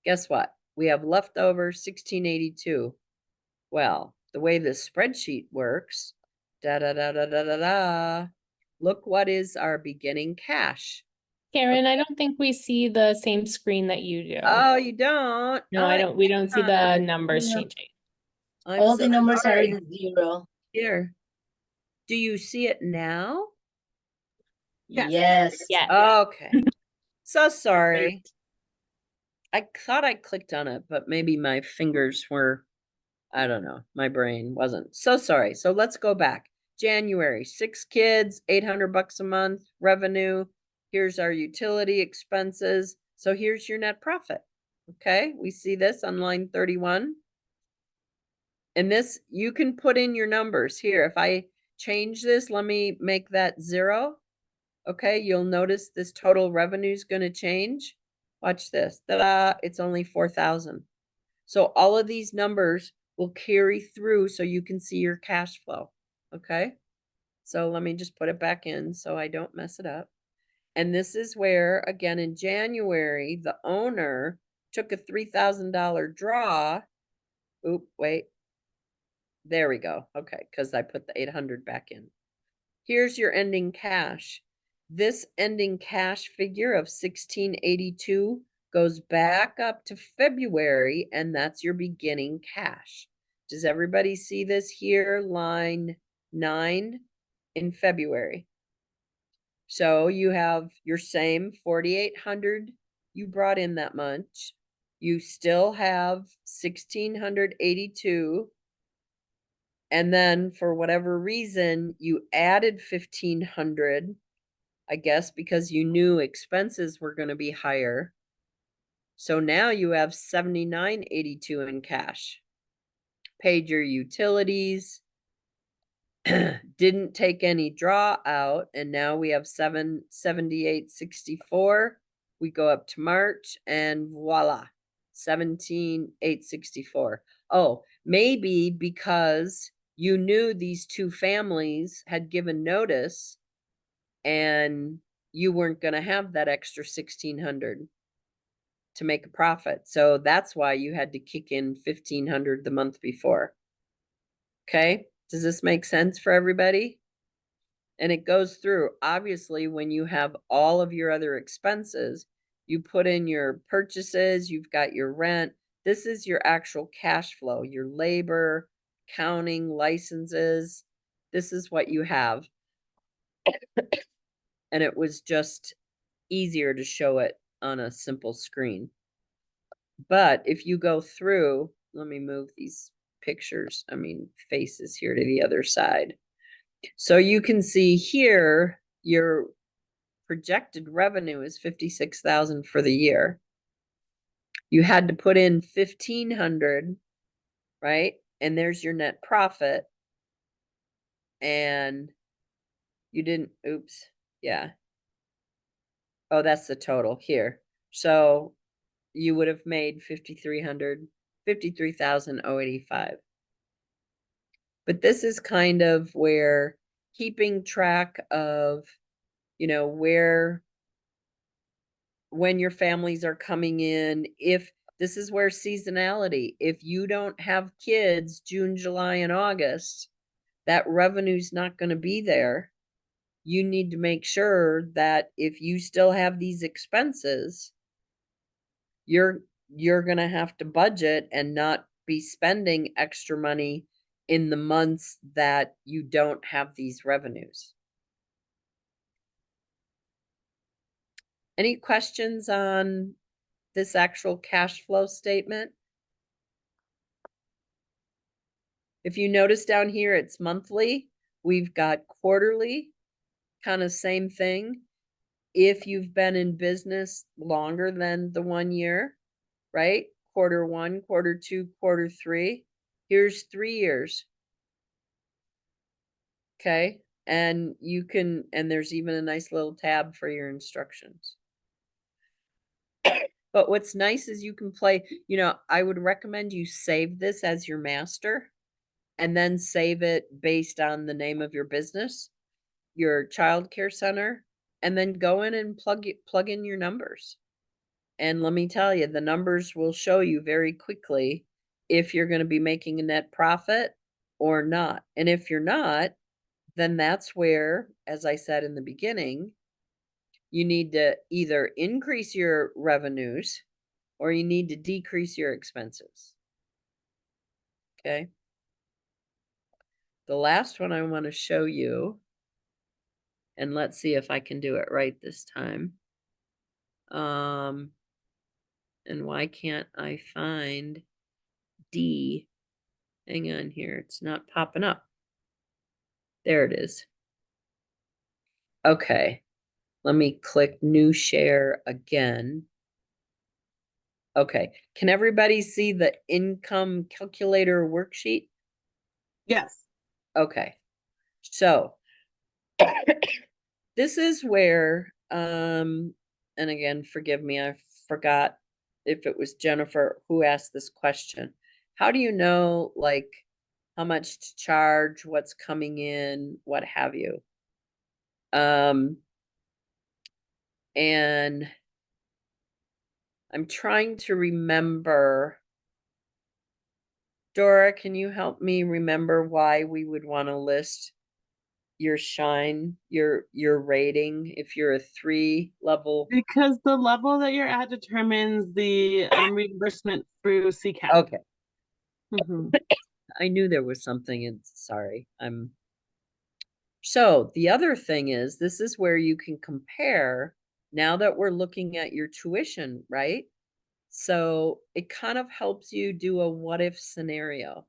Guess what? We have leftover $1,682. Well, the way this spreadsheet works, look what is our beginning cash. Karen, I don't think we see the same screen that you do. Oh, you don't? No, I don't. We don't see the numbers changing. All the numbers are in 0. Here. Do you see it now? Yes. Yes. Okay. So sorry. I thought I clicked on it, but maybe my fingers were, I don't know, my brain wasn't. So sorry. So let's go back. January, 6 kids, $800 a month revenue. Here's our utility expenses. So here's your net profit. Okay, we see this on line 31. And this, you can put in your numbers here. If I change this, let me make that 0. Okay, you'll notice this total revenue is going to change. Watch this. Ta-da! It's only 4,000. So all of these numbers will carry through so you can see your cash flow. Okay. So let me just put it back in so I don't mess it up. And this is where, again, in January, the owner took a $3,000 draw. Oop, wait. There we go. Okay, because I put the 800 back in. Here's your ending cash. This ending cash figure of 1682 goes back up to February, and that's your beginning cash. Does everybody see this here? Line 9 in February. So you have your same 4,800 you brought in that much. You still have 1,682. And then for whatever reason, you added 1,500, I guess, because you knew expenses were going to be higher. So now you have 7,982 in cash. Paid your utilities, didn't take any draw out, and now we have 778.64. We go up to March and voila, 17,864. Oh, maybe because you knew these two families had given notice and you weren't going to have that extra 1,600 to make a profit. So that's why you had to kick in 1,500 the month before. Okay. Does this make sense for everybody? And it goes through, obviously, when you have all of your other expenses, you put in your purchases, you've got your rent. This is your actual cash flow, your labor, counting, licenses. This is what you have. And it was just easier to show it on a simple screen. But if you go through, let me move these faces here to the other side. So you can see here, your projected revenue is 56,000 for the year. You had to put in 1,500, right? And there's your net profit. And you didn't, oops, yeah. Oh, that's the total here. So you would have made 53,085. But this is kind of where keeping track of, when your families are coming in, if this is where seasonality, if you don't have kids June, July, and August, that revenue's not going to be there. You need to make sure that if you still have these expenses, you're going to have to budget and not be spending extra money in the months that you don't have these revenues. Any questions on this actual cash flow statement? If you notice down here, it's monthly. We've got quarterly, kind of same thing. If you've been in business longer than the 1 year, right? Quarter 1, quarter 2, quarter 3. Here's 3 years. Okay. And there's even a nice little tab for your instructions. But what's nice is you can play, I would recommend you save this as your master and then save it based on the name of your business, your child care center, and then go in and plug in your numbers. And let me tell you, the numbers will show you very quickly if you're going to be making a net profit or not. And if you're not, then that's where, as I said in the beginning, you need to either increase your revenues or you need to decrease your expenses. Okay. The last one I want to show you, and let's see if I can do it right this time. And why can't I find D? Hang on here. It's not popping up. There it is. Okay. Let me click new share again. Okay. Can everybody see the income calculator worksheet? Yes. Okay. So This is where, and again, forgive me, I forgot if it was Jennifer who asked this question. How do you know, like, how much to charge, what's coming in, what have you? And I'm trying to remember. Dora, can you help me remember why we would want to list your shine, your rating if you're a 3 level? Because the level that you're at determines the reimbursement through CCAP. Okay, Mhm. I knew there was something in, sorry. So the other thing is, this is where you can compare, now that we're looking at your tuition, right? So it kind of helps you do a what if scenario.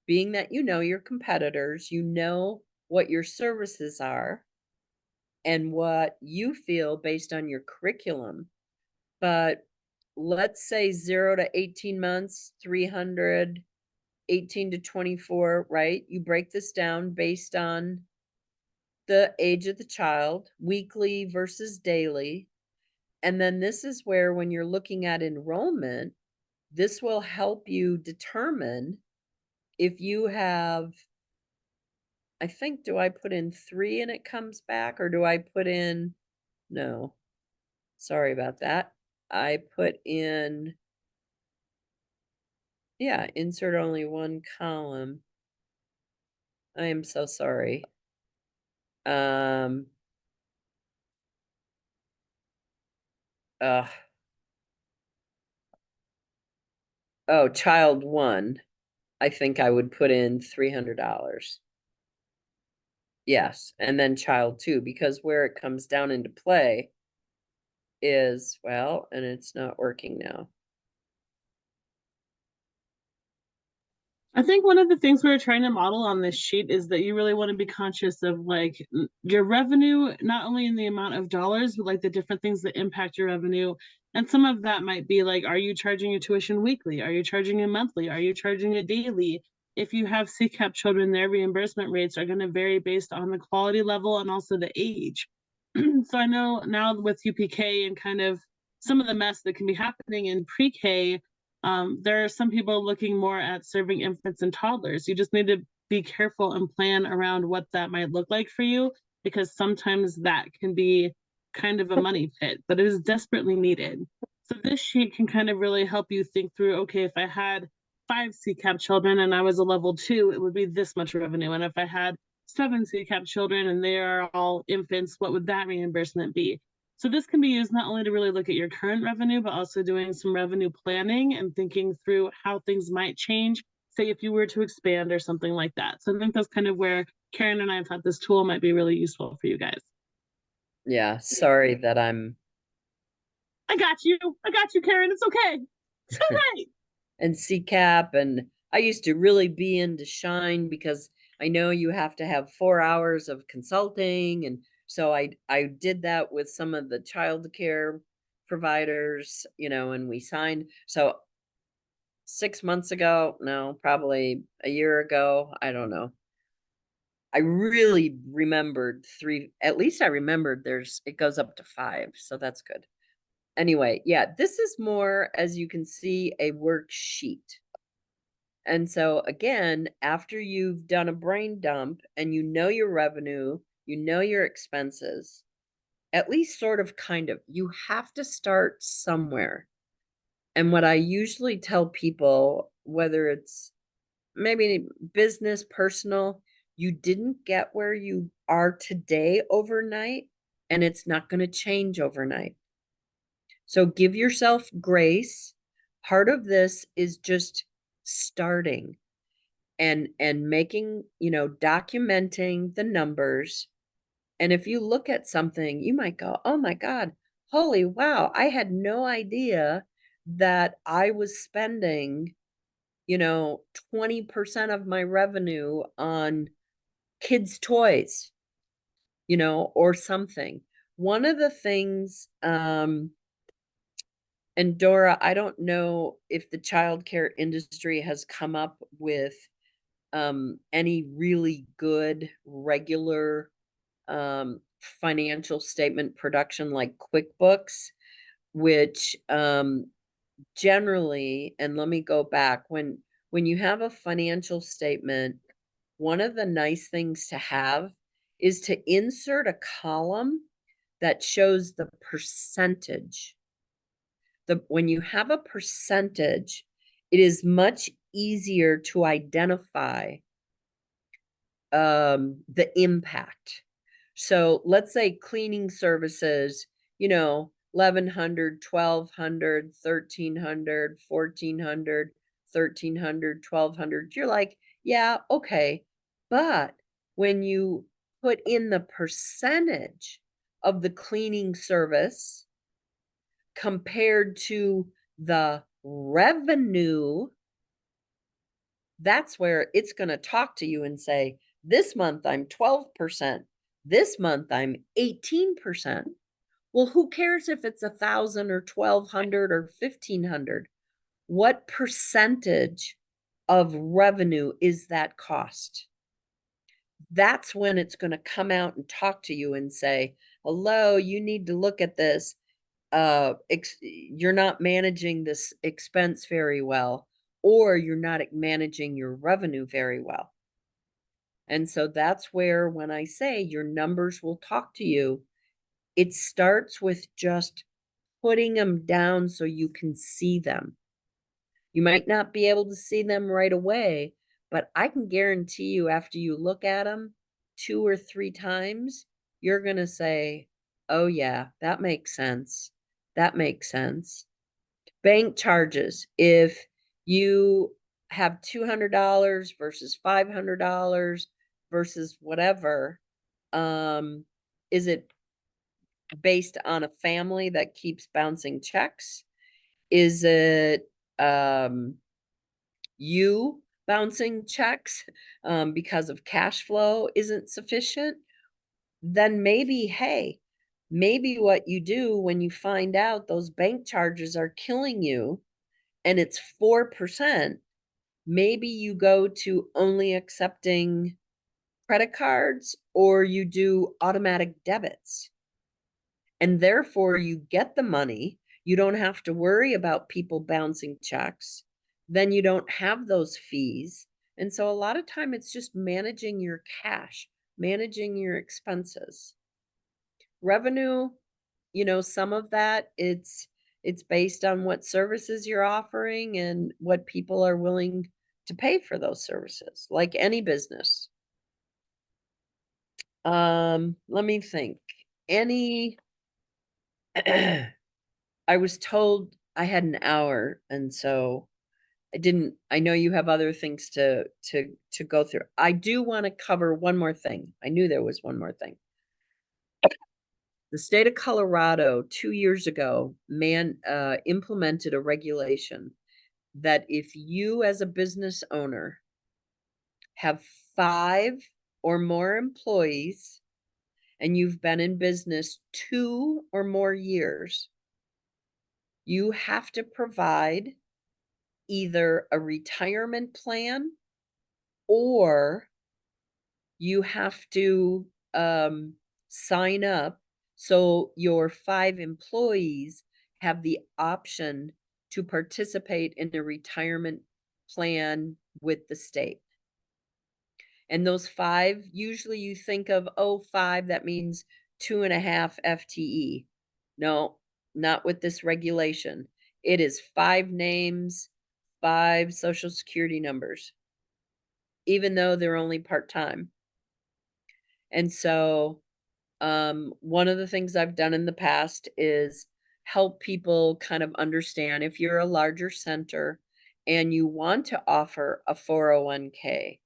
Being that you know your competitors, you know what your services are and what you feel based on your curriculum. But let's say 0 to 18 months, 300, 18 to 24, right? You break this down based on the age of the child, weekly versus daily. And then this is where, when you're looking at enrollment, this will help you determine if you have, I think, do I put in 3 and it comes back, or do I put in, no, sorry about that. I put in, yeah, insert only 1 column. I am so sorry. Um, uh, oh, child 1, I think I would put in $300. Yes, and then child 2, because where it comes down into play is, well, and it's not working now. I think one of the things we were trying to model on this sheet is that you really want to be conscious of like your revenue, not only in the amount of dollars, but like the different things that impact your revenue. And some of that might be like, are you charging your tuition weekly? Are you charging it monthly? Are you charging it daily? If you have CCAP children, their reimbursement rates are going to vary based on the quality level and also the age. So I know now with UPK and kind of some of the mess that can be happening in pre-K, there are some people looking more at serving infants and toddlers. You just need to be careful and plan around what that might look like for you, because sometimes that can be kind of a money pit, but it is desperately needed. So this sheet can kind of really help you think through, okay, if I had 5 CCAP children and I was a level 2, it would be this much revenue. And if I had 7 CCAP children and they are all infants, what would that reimbursement be? So this can be used not only to really look at your current revenue, but also doing some revenue planning and thinking through how things might change, say if you were to expand or something like that. So I think that's kind of where Karen and I thought this tool might be really useful for you guys. Yeah, sorry that I'm I got you. I got you, Karen. It's okay. It's all right. and CCAP, and I used to really be into Shine because I know you have to have 4 hours of consulting, and so I did that with some of the childcare providers, and we signed. So 6 months ago, no, probably a year ago, I don't know. I really remembered 3, at least I remembered it goes up to 5, so that's good. Anyway, yeah, this is more, as you can see, a worksheet. And so again, after you've done a brain dump and you know your revenue, you know your expenses, at least sort of kind of, you have to start somewhere. And what I usually tell people, whether it's maybe business, personal, you didn't get where you are today overnight, and it's not going to change overnight. So give yourself grace. Part of this is just starting and making, documenting the numbers. And if you look at something, you might go, "Oh my God, holy wow, I had no idea that I was spending, 20% of my revenue on kids' toys, or something." One of the things, and Dora, I don't know if the childcare industry has come up with any really good regular financial statement production like QuickBooks, which generally, and let me go back, when you have a financial statement, one of the nice things to have is to insert a column that shows the percentage. When you have a percentage, it is much easier to identify the impact. So let's say cleaning services, 1,100, 1,200, 1,300, 1,400, 1,300, 1,200. You're like, yeah, okay. But when you put in the percentage of the cleaning service compared to the revenue, that's where it's going to talk to you and say, this month I'm 12%, this month I'm 18%. Well, who cares if it's 1,000 or 1,200 or 1,500? What percentage of revenue is that cost? That's when it's going to come out and talk to you and say, hello, you need to look at this. You're not managing this expense very well, or you're not managing your revenue very well. And so that's where, when I say your numbers will talk to you, it starts with just putting them down so you can see them. You might not be able to see them right away, but I can guarantee you, after you look at them 2 or 3 times, you're going to say, oh yeah, that makes sense. That makes sense. Bank charges. If you have $200 versus $500 versus whatever, is it based on a family that keeps bouncing checks? Is it you bouncing checks because of cash flow isn't sufficient? Then maybe, hey, maybe what you do when you find out those bank charges are killing you and it's 4%, maybe you go to only accepting credit cards, or you do automatic debits. And therefore you get the money. You don't have to worry about people bouncing checks. Then you don't have those fees. And so a lot of time it's just managing your cash, managing your expenses. Revenue, some of that, it's based on what services you're offering and what people are willing to pay for those services, like any business. Let me think. I was told I had an hour, and so I know you have other things to go through. I do want to cover one more thing. I knew there was one more thing. The state of Colorado 2 years ago implemented a regulation that if you as a business owner have 5 or more employees and you've been in business 2 or more years, you have to provide either a retirement plan, or you have to sign up so your 5 employees have the option to participate in a retirement plan with the state. And those 5, usually you think of, 5, that means 2.5 FTE. No, not with this regulation. It is 5 names, 5 social security numbers, even though they're only part-time. And so one of the things I've done in the past is help people kind of understand, if you're a larger center and you want to offer a 401k,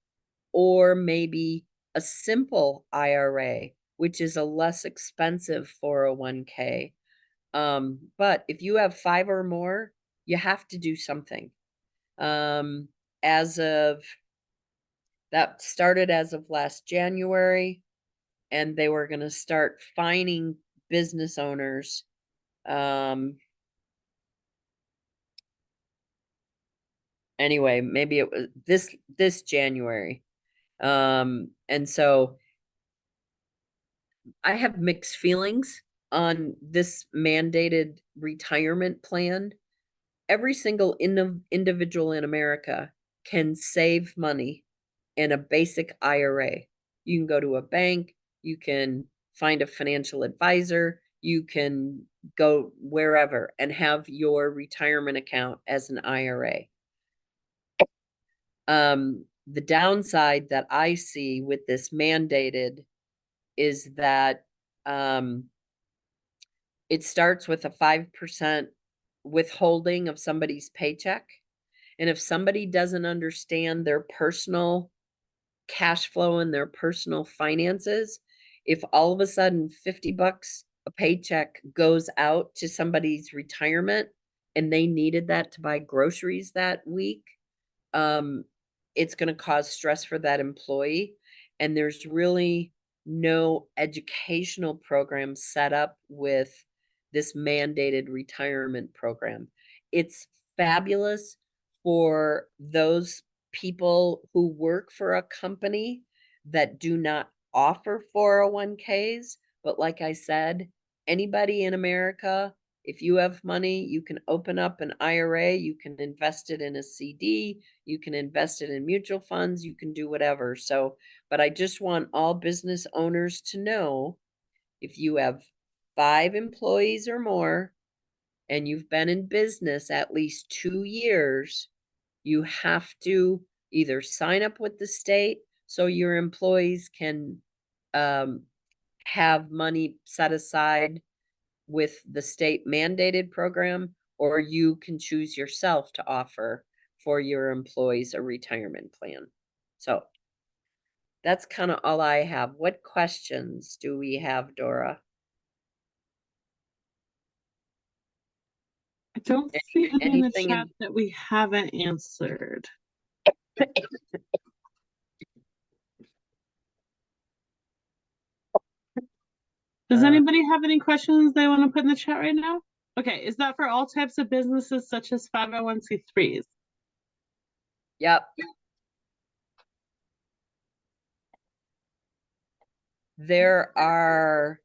or maybe a simple IRA, which is a less expensive 401k. But if you have 5 or more, you have to do something. That started as of last January, and they were going to start fining business owners. Anyway, maybe it was this January. And so I have mixed feelings on this mandated retirement plan. Every single individual in America can save money in a basic IRA. You can go to a bank, you can find a financial advisor, you can go wherever and have your retirement account as an IRA. The downside that I see with this mandated is that it starts with a 5% withholding of somebody's paycheck. And if somebody doesn't understand their personal cash flow and their personal finances, if all of a sudden $50 a paycheck goes out to somebody's retirement and they needed that to buy groceries that week, it's going to cause stress for that employee. And there's really no educational program set up with this mandated retirement program. It's fabulous for those people who work for a company that do not offer 401ks. But like I said, anybody in America, if you have money, you can open up an IRA, you can invest it in a CD, you can invest it in mutual funds, you can do whatever. So, but I just want all business owners to know, if you have 5 employees or more and you've been in business at least 2 years, you have to either sign up with the state so your employees can have money set aside with the state mandated program, or you can choose yourself to offer for your employees a retirement plan. So that's kind of all I have. What questions do we have, Dora? I don't see any in the Anything chat that we haven't answered. Does anybody have any questions they want to put in the chat right now? Okay, is that for all types of businesses such as 501c3s? Yep. There are,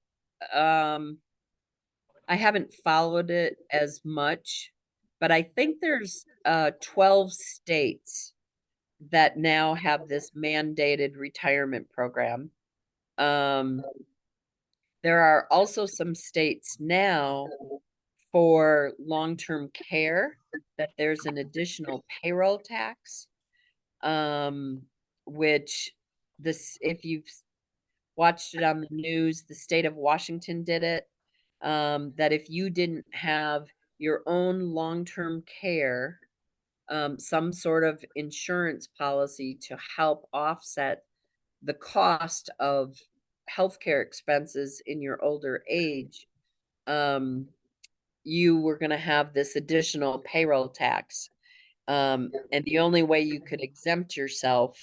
I haven't followed it as much, but I think there's 12 states that now have this mandated retirement program. There are also some states now for long-term care that there's an additional payroll tax, which this, if you've watched it on the news, the state of Washington did it, that if you didn't have your own long-term care, some sort of insurance policy to help offset the cost of healthcare expenses in your older age, you were going to have this additional payroll tax. And the only way you could exempt yourself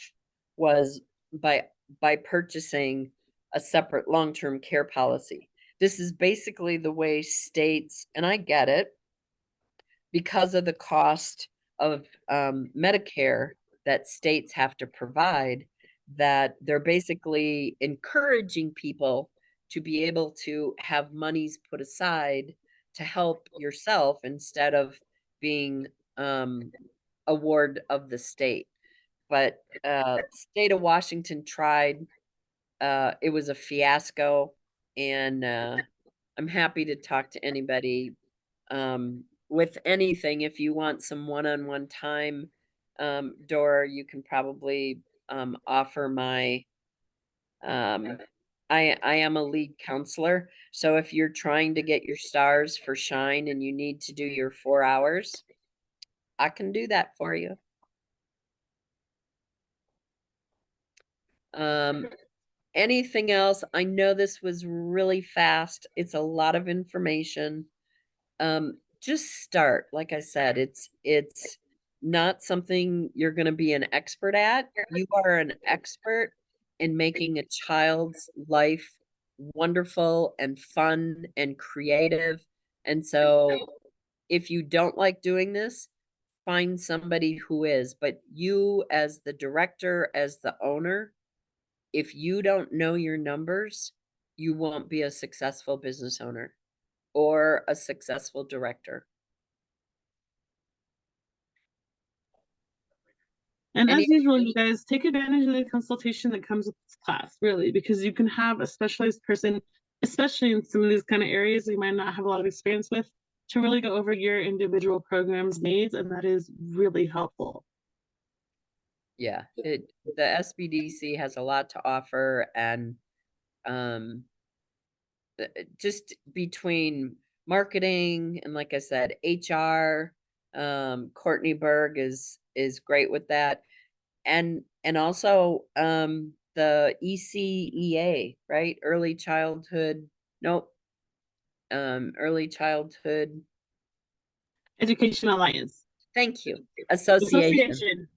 was by purchasing a separate long-term care policy. This is basically the way states, and I get it, because of the cost of Medicare that states have to provide, that they're basically encouraging people to be able to have monies put aside to help yourself instead of being a ward of the state. But state of Washington tried. It was a fiasco, and I'm happy to talk to anybody with anything. If you want some one-on-one time, Dora, you can probably offer my I am a lead counselor. So if you're trying to get your stars for Shine and you need to do your 4 hours, I can do that for you. Anything else? I know this was really fast. It's a lot of information. Just start. Like I said, it's not something you're going to be an expert at. You are an expert in making a child's life wonderful and fun and creative. And so if you don't like doing this, find somebody who is. But you, as the director, as the owner, if you don't know your numbers, you won't be a successful business owner or a successful director. And Any as usual, you guys take advantage of the consultation that comes with this class, really, because you can have a specialized person, especially in some of these kind of areas that you might not have a lot of experience with, to really go over your individual program's needs, and that is really helpful. Yeah, the SBDC has a lot to offer, and just between marketing and, like I said, HR, Courtney Berg is great with that, and also the ECEA, right? Early childhood Education Alliance. Thank you. Association.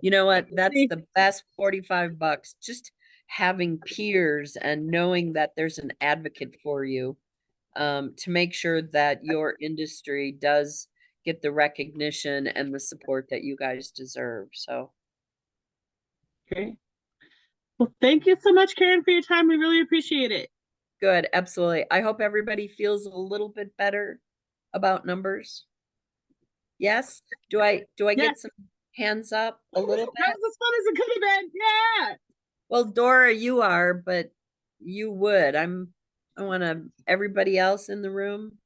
You know what? That's See? the best $45. Just having peers and knowing that there's an advocate for you, to make sure that your industry does get the recognition and the support that you guys deserve. So Great. Well, thank you so much, Karen, for your time. We really appreciate it. good, absolutely. I hope everybody feels a little bit better about numbers. Yes? Do I Yes. get some hands up a little That bit? was as fun as it could have been. Yeah. Well, Dora, you are, but you would. I want to, everybody else in the room?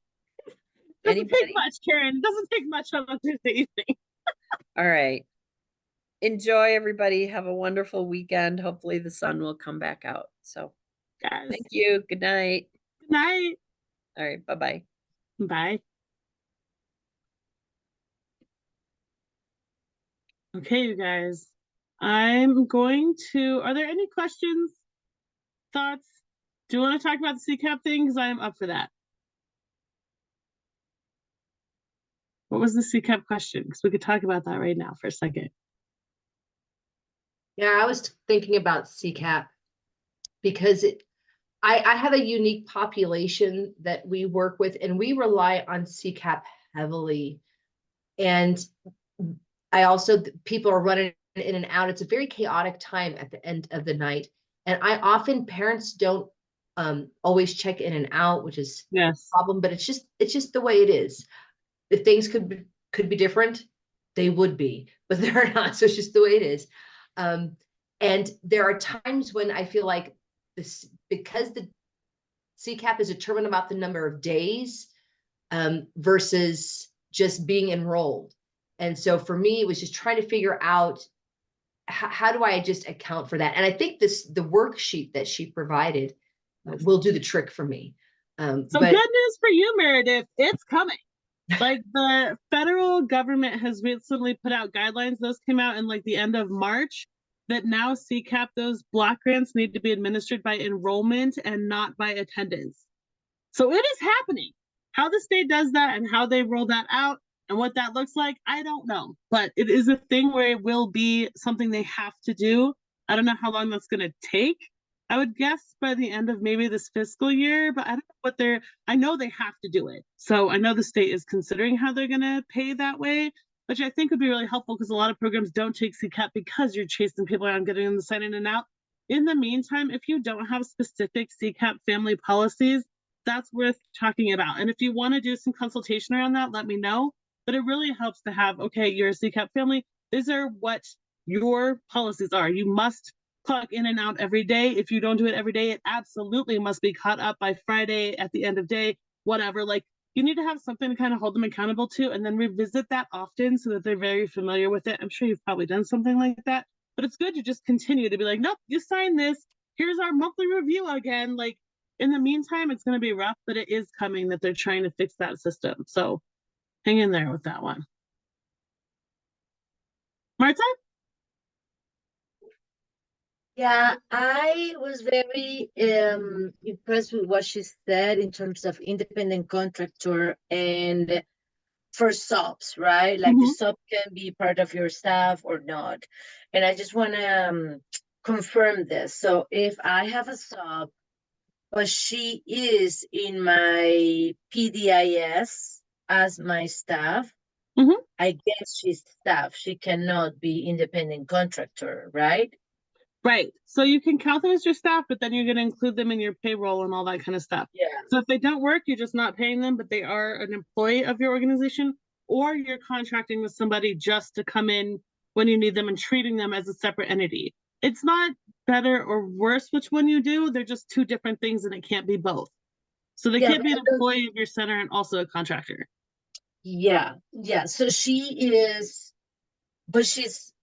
Doesn't Anybody? take much, Karen. It doesn't take much on a Tuesday evening. All right. Enjoy, everybody. Have a wonderful weekend. Hopefully the sun will come back out. So Yes. thank you. Good night. Good night. All right. Bye-bye. Bye. Okay, you guys. I'm going to, are there any questions, thoughts? Do you want to talk about the CCAP thing? Because I'm up for that. What was the CCAP question? Because we could talk about that right now for a second. Yeah, I was thinking about CCAP because I have a unique population that we work with, and we rely on CCAP heavily. And I also, people are running in and out. It's a very chaotic time at the end of the night. And parents don't always check in and out, which is a problem, but it's just the way it is. If things could be different, they would be, but they're not. So it's just the way it is. And there are times when I feel like this, because the CCAP is determined about the number of days versus just being enrolled. And so for me, it was just trying to figure out how do I just account for that? And I think the worksheet that she provided will do the trick for me. So good news for you, Meredith, it's coming. Like the federal government has recently put out guidelines. Those came out in like the end of March, that now CCAP, those block grants need to be administered by enrollment and not by attendance. So it is happening. How the state does that and how they roll that out and what that looks like, I don't know. But it is a thing where it will be something they have to do. I don't know how long that's going to take. I would guess by the end of maybe this fiscal year, but I don't know what I know they have to do it. So I know the state is considering how they're going to pay that way, which I think would be really helpful because a lot of programs don't take CCAP because you're chasing people around, getting them to sign in and out. In the meantime, if you don't have specific CCAP family policies, that's worth talking about. And if you want to do some consultation around that, let me know. But it really helps to have, okay, you're a CCAP family. These are what your policies are. You must clock in and out every day. If you don't do it every day, it absolutely must be caught up by Friday at the end of day, whatever. Like you need to have something to kind of hold them accountable to and then revisit that often so that they're very familiar with it. I'm sure you've probably done something like that, but it's good to just continue to be like, nope, you signed this. Here's our monthly review again. Like in the meantime, it's going to be rough, but it is coming that they're trying to fix that system. So hang in there with that one. Marta? Yeah, I was very impressed with what she said in terms of independent contractor and for subs, right? Like the sub can be part of your staff or not. And I just want to confirm this. So if I have a sub, but she is in my PDIS as my staff, I guess she's staff. She cannot be independent contractor, right? Right. So you can count them as your staff, but then you're going to include them in your payroll and all that kind of stuff. Yeah. So if they don't work, you're just not paying them, but they are an employee of your organization, or you're contracting with somebody just to come in when you need them and treating them as a separate entity. It's not better or worse which one you do. They're just two different things and it can't be both. So they Yeah, can't be but an I don't- employee of your center and also a contractor. Yeah, yeah. So she is, but she's,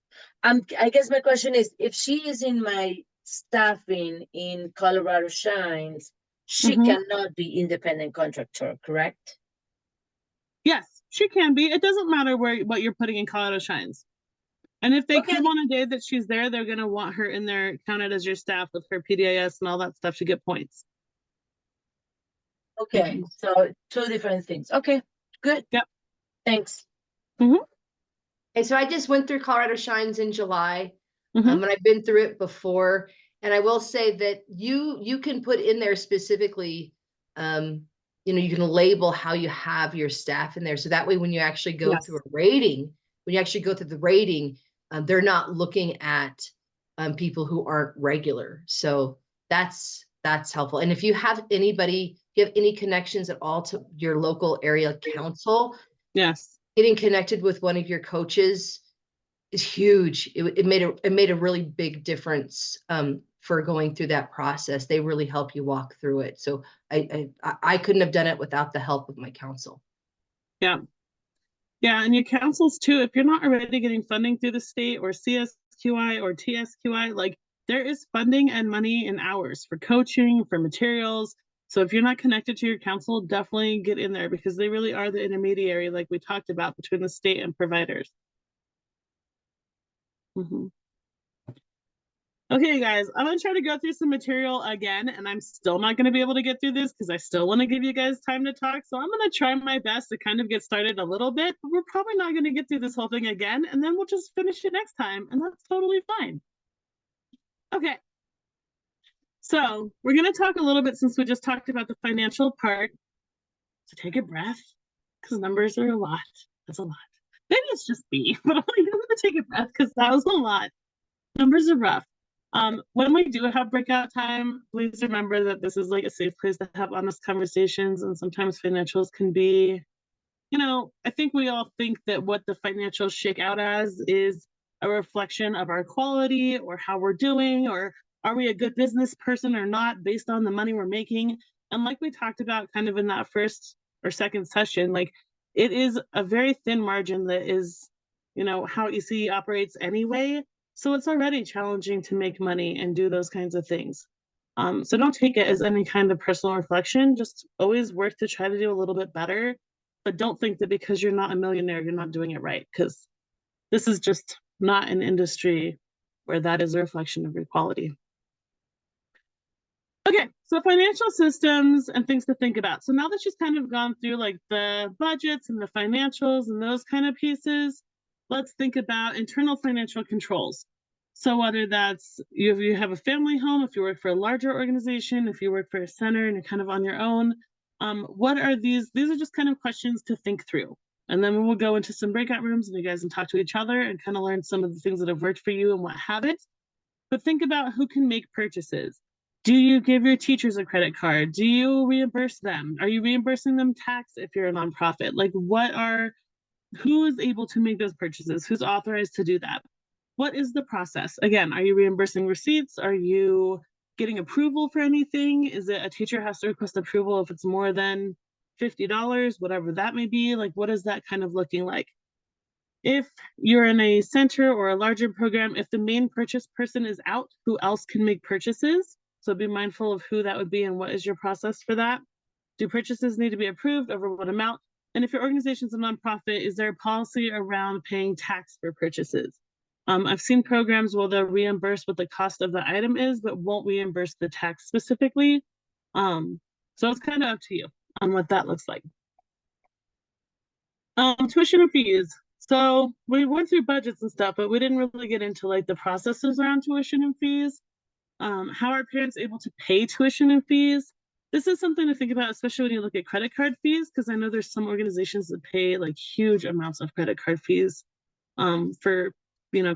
I guess my question is, if she is in my staffing in Colorado Shines, she Mhm. cannot be independent contractor, correct? Yes, she can be. It doesn't matter what you're putting in Colorado Shines. And if they Okay. come on a day that she's there, they're going to want her in there counted as your staff with her PDIS and all that stuff to get points. Okay, so two different things. Okay, good. Yep. Thanks. And so I just went through Colorado Shines in July, Mhm. and I've been through it before. And I will say that you can put in there specifically, you can label how you have your staff in there. So that way, when you actually go Yes. through a rating, when you actually go through the rating, they're not looking at people who aren't regular. So that's helpful. And if you have anybody, if you have any connections at all to your local area council, Yes. getting connected with one of your coaches is huge. It made a really big difference for going through that process. They really help you walk through it. So I couldn't have done it without the help of my counsel. Yeah. Yeah. And your councils too, if you're not already getting funding through the state or CSQI or TSQI, like there is funding and money and hours for coaching, for materials. So if you're not connected to your council, definitely get in there because they really are the intermediary, like we talked about, between the state and providers. Mhm. Okay, guys, I'm gonna try to go through some material again, and I'm still not gonna be able to get through this because I still want to give you guys time to talk. So I'm gonna try my best to kind of get started a little bit, but we're probably not gonna get through this whole thing again, and then we'll just finish it next time, and that's totally fine. Okay. So we're gonna talk a little bit since we just talked about the financial part. So take a breath, because numbers are a lot. That's a lot. Maybe it's just me, but I'm gonna take a breath because that was a lot. Numbers are rough. When we do have breakout time, please remember that this is like a safe place to have honest conversations, and sometimes financials can be, I think we all think that what the financials shake out as is a reflection of our quality or how we're doing, or are we a good business person or not based on the money we're making. And like we talked about kind of in that first or second session, like it is a very thin margin that is, how ECE operates anyway. So it's already challenging to make money and do those kinds of things. So don't take it as any kind of personal reflection. Just always work to try to do a little bit better. But don't think that because you're not a millionaire, you're not doing it right. Because this is just not an industry where that is a reflection of your quality. Okay, so financial systems and things to think about. So now that she's kind of gone through like the budgets and the financials and those kind of pieces, let's think about internal financial controls. So whether that's if you have a family home, if you work for a larger organization, if you work for a center and you're kind of on your own, what are these? These are just kind of questions to think through. And then we'll go into some breakout rooms and you guys can talk to each other and kind of learn some of the things that have worked for you and what haven't. But think about who can make purchases. Do you give your teachers a credit card? Do you reimburse them? Are you reimbursing them tax if you're a nonprofit? Like who is able to make those purchases? Who's authorized to do that? What is the process? Again, are you reimbursing receipts? Are you getting approval for anything? Is it a teacher has to request approval if it's more than $50, whatever that may be? Like, what is that kind of looking like? If you're in a center or a larger program, if the main purchase person is out, who else can make purchases? So be mindful of who that would be and what is your process for that. Do purchases need to be approved, over what amount? And if your organization's a nonprofit, is there a policy around paying tax for purchases? I've seen programs where they'll reimburse what the cost of the item is, but won't reimburse the tax specifically. So it's kind of up to you on what that looks like. Tuition and fees. So we went through budgets and stuff, but we didn't really get into like the processes around tuition and fees. How are parents able to pay tuition and fees? This is something to think about, especially when you look at credit card fees, because I know there's some organizations that pay like huge amounts of credit card fees for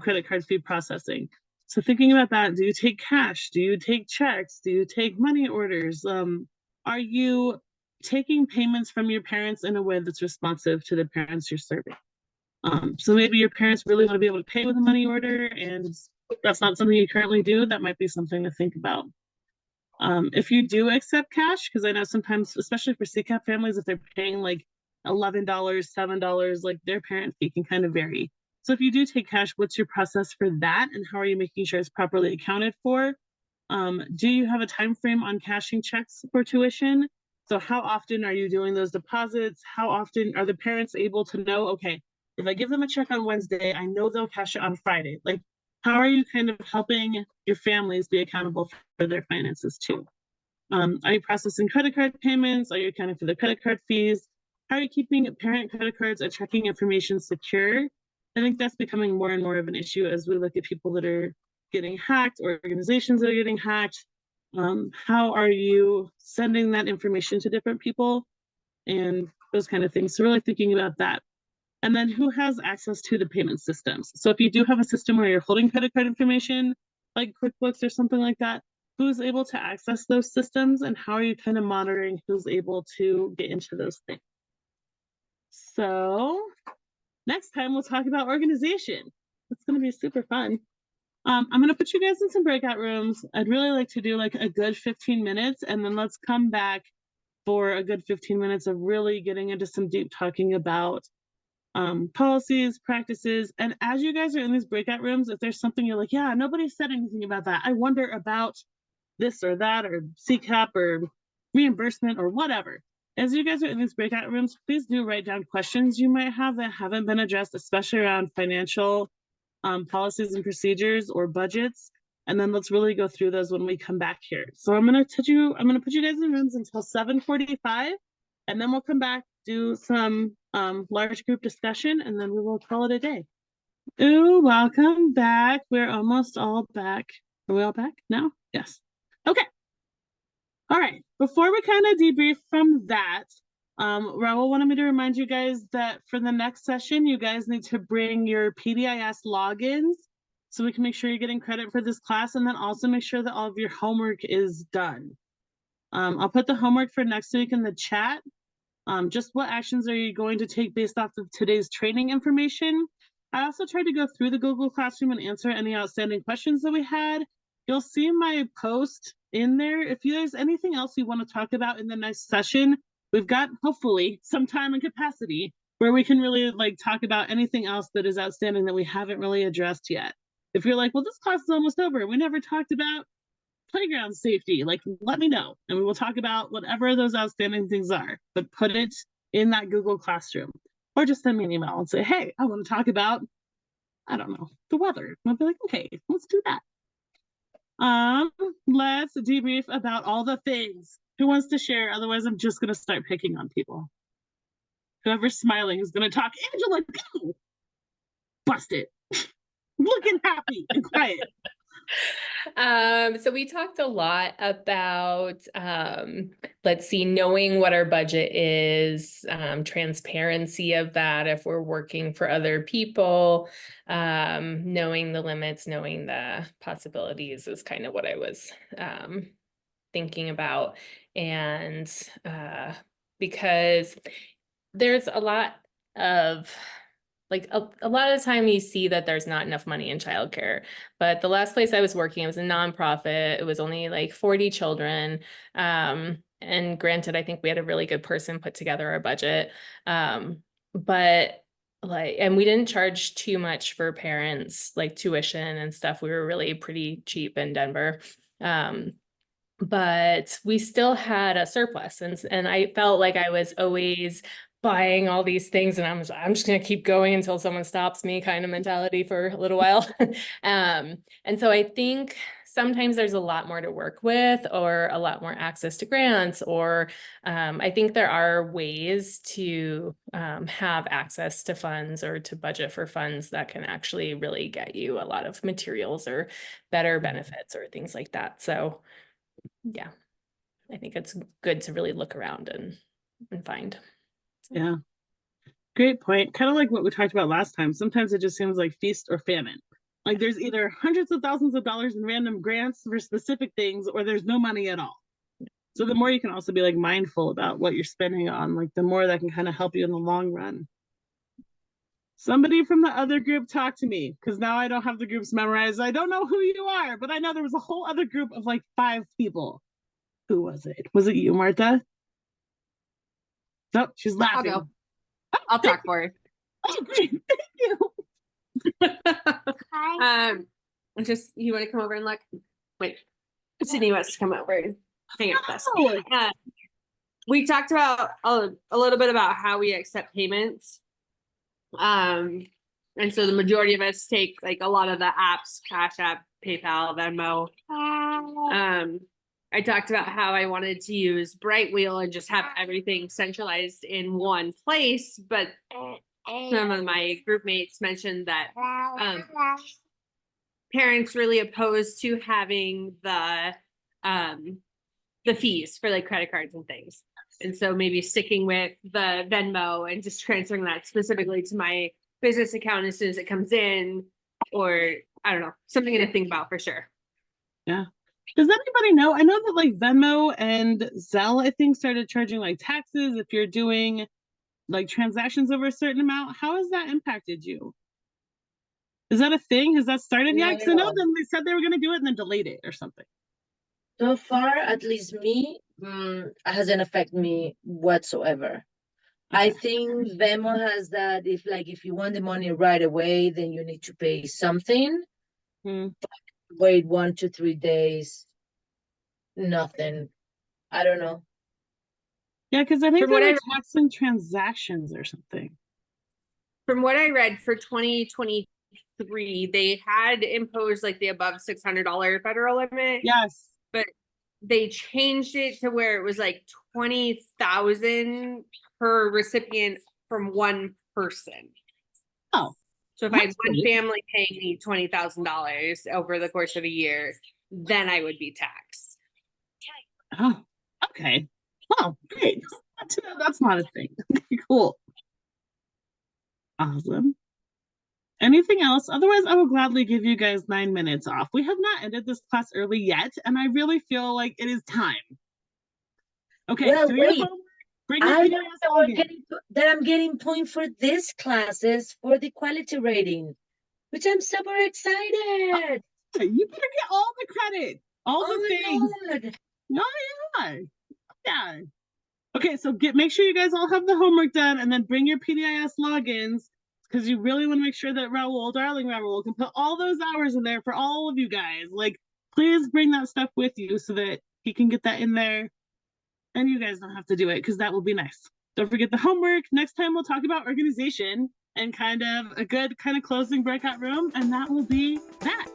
credit card fee processing. So thinking about that, do you take cash? Do you take checks? Do you take money orders? Are you taking payments from your parents in a way that's responsive to the parents you're serving? So maybe your parents really want to be able to pay with a money order, and that's not something you currently do. That might be something to think about. If you do accept cash, because I know sometimes, especially for CCAP families, if they're paying like $11, $7, like their parent fee can kind of vary. So if you do take cash, what's your process for that, and how are you making sure it's properly accounted for? Do you have a time frame on cashing checks for tuition? So how often are you doing those deposits? How often are the parents able to know, okay, if I give them a check on Wednesday, I know they'll cash it on Friday. Like, how are you kind of helping your families be accountable for their finances too? Are you processing credit card payments? Are you accounting for the credit card fees? How are you keeping parent credit cards and checking information secure? I think that's becoming more and more of an issue as we look at people that are getting hacked or organizations that are getting hacked. How are you sending that information to different people and those kind of things? So really thinking about that. And then who has access to the payment systems? So if you do have a system where you're holding credit card information, like QuickBooks or something like that, who's able to access those systems, and how are you kind of monitoring who's able to get into those things? So next time we'll talk about organization. It's going to be super fun. I'm going to put you guys in some breakout rooms. I'd really like to do like a good 15 minutes, and then let's come back for a good 15 minutes of really getting into some deep talking about policies, practices. And as you guys are in these breakout rooms, if there's something you're like, yeah, nobody said anything about that, I wonder about this or that, or CCAP or reimbursement or whatever. As you guys are in these breakout rooms, please do write down questions you might have that haven't been addressed, especially around financial policies and procedures or budgets. And then let's really go through those when we come back here. So I'm gonna put you guys in rooms until 7:45, and then we'll come back, do some large group discussion, and then we will call it a day. Ooh, welcome back. We're almost all back. Are we all back now? Yes. Okay. All right. Before we kind of debrief from that, Raul wanted me to remind you guys that for the next session, you guys need to bring your PBIS logins so we can make sure you're getting credit for this class, and then also make sure that all of your homework is done. I'll put the homework for next week in the chat. Just what actions are you going to take based off of today's training information? I also tried to go through the Google Classroom and answer any outstanding questions that we had. You'll see my post in there. If there's anything else you want to talk about in the next session, we've got hopefully some time and capacity where we can really like talk about anything else that is outstanding that we haven't really addressed yet. If you're like, well, this class is almost over, we never talked about playground safety, like let me know and we will talk about whatever those outstanding things are, but put it in that Google Classroom, or just send me an email and say, hey, I want to talk about, I don't know, the weather. And I'll be like, okay, let's do that. Let's debrief about all the things. Who wants to share? Otherwise I'm just gonna start picking on people. Whoever's smiling is gonna talk. Angela, go! Bust it. Looking happy and quiet. So we talked a lot about, let's see, knowing what our budget is, transparency of that if we're working for other people, knowing the limits, knowing the possibilities is kind of what I was thinking about. And because there's a lot of like a lot of the time you see that there's not enough money in childcare, but the last place I was working, it was a nonprofit. It was only like 40 children. And granted, I think we had a really good person put together our budget. But like, and we didn't charge too much for parents, like tuition and stuff. We were really pretty cheap in Denver. But we still had a surplus, and I felt like I was always buying all these things and I'm just going to keep going until someone stops me kind of mentality for a little while. And so I think sometimes there's a lot more to work with, or a lot more access to grants, or I think there are ways to have access to funds or to budget for funds that can actually really get you a lot of materials or better benefits or things like that. So yeah, I think it's good to really look around and find. Yeah. Great point. Kind of like what we talked about last time. Sometimes it just seems like feast or famine. Like there's either hundreds of thousands of dollars in random grants for specific things, or there's no money at all. So the more you can also be like mindful about what you're spending on, like the more that can kind of help you in the long run. Somebody from the other group talk to me, because now I don't have the groups memorized. I don't know who you are, but I know there was a whole other group of like 5 people. Who was it? Was it you, Martha? Nope, she's laughing. I'll go. I'll talk for her. Oh, great. Thank you. Just you want to come over and look? Wait, Sydney wants to come over and hang out with us. Oh. We talked about a little bit about how we accept payments. And so the majority of us take like a lot of the apps, Cash App, PayPal, Venmo. I talked about how I wanted to use Brightwheel and just have everything centralized in one place, but some of my group mates mentioned that parents really opposed to having the fees for like credit cards and things. And so maybe sticking with the Venmo and just transferring that specifically to my business account as soon as it comes in, or I don't know, something to think about for sure. Yeah. Does anybody know? I know that like Venmo and Zelle, I think, started charging like taxes if you're doing like transactions over a certain amount. How has that impacted you? Is that a thing? Has that started yet? Because I know then they said they were going to do it and then delayed it or something. So far, at least me, hasn't affected me whatsoever. I think Venmo has that if you want the money right away, then you need to pay something. Wait 1 to 3 days, nothing. I don't know. Yeah, because I think From what they were taxing transactions or something. From what I read for 2023, they had imposed like the above $600 federal limit. Yes. But they changed it to where it was like 20,000 per recipient from one person. Oh. So if I had one family paying me $20,000 over the course of a year, then I would be taxed. Oh, okay. Well, great. That's not a thing. Cool. Awesome. Anything else? Otherwise, I will gladly give you guys 9 minutes off. We have not ended this class early yet, and I really feel like it is time. Okay, Well, do your wait. homework. Bring your I PDFs know login. that I'm getting points for these classes for the quality rating, which I'm super excited. You better get all the credit, all the things. God. No, yeah. Okay, so make sure you guys all have the homework done, and then bring your PDIS logins, because you really want to make sure that darling Raul, can put all those hours in there for all of you guys. Like, please bring that stuff with you so that he can get that in there, and you guys don't have to do it, because that will be nice. Don't forget the homework. Next time we'll talk about organization and kind of a good kind of closing breakout room, and that will be that.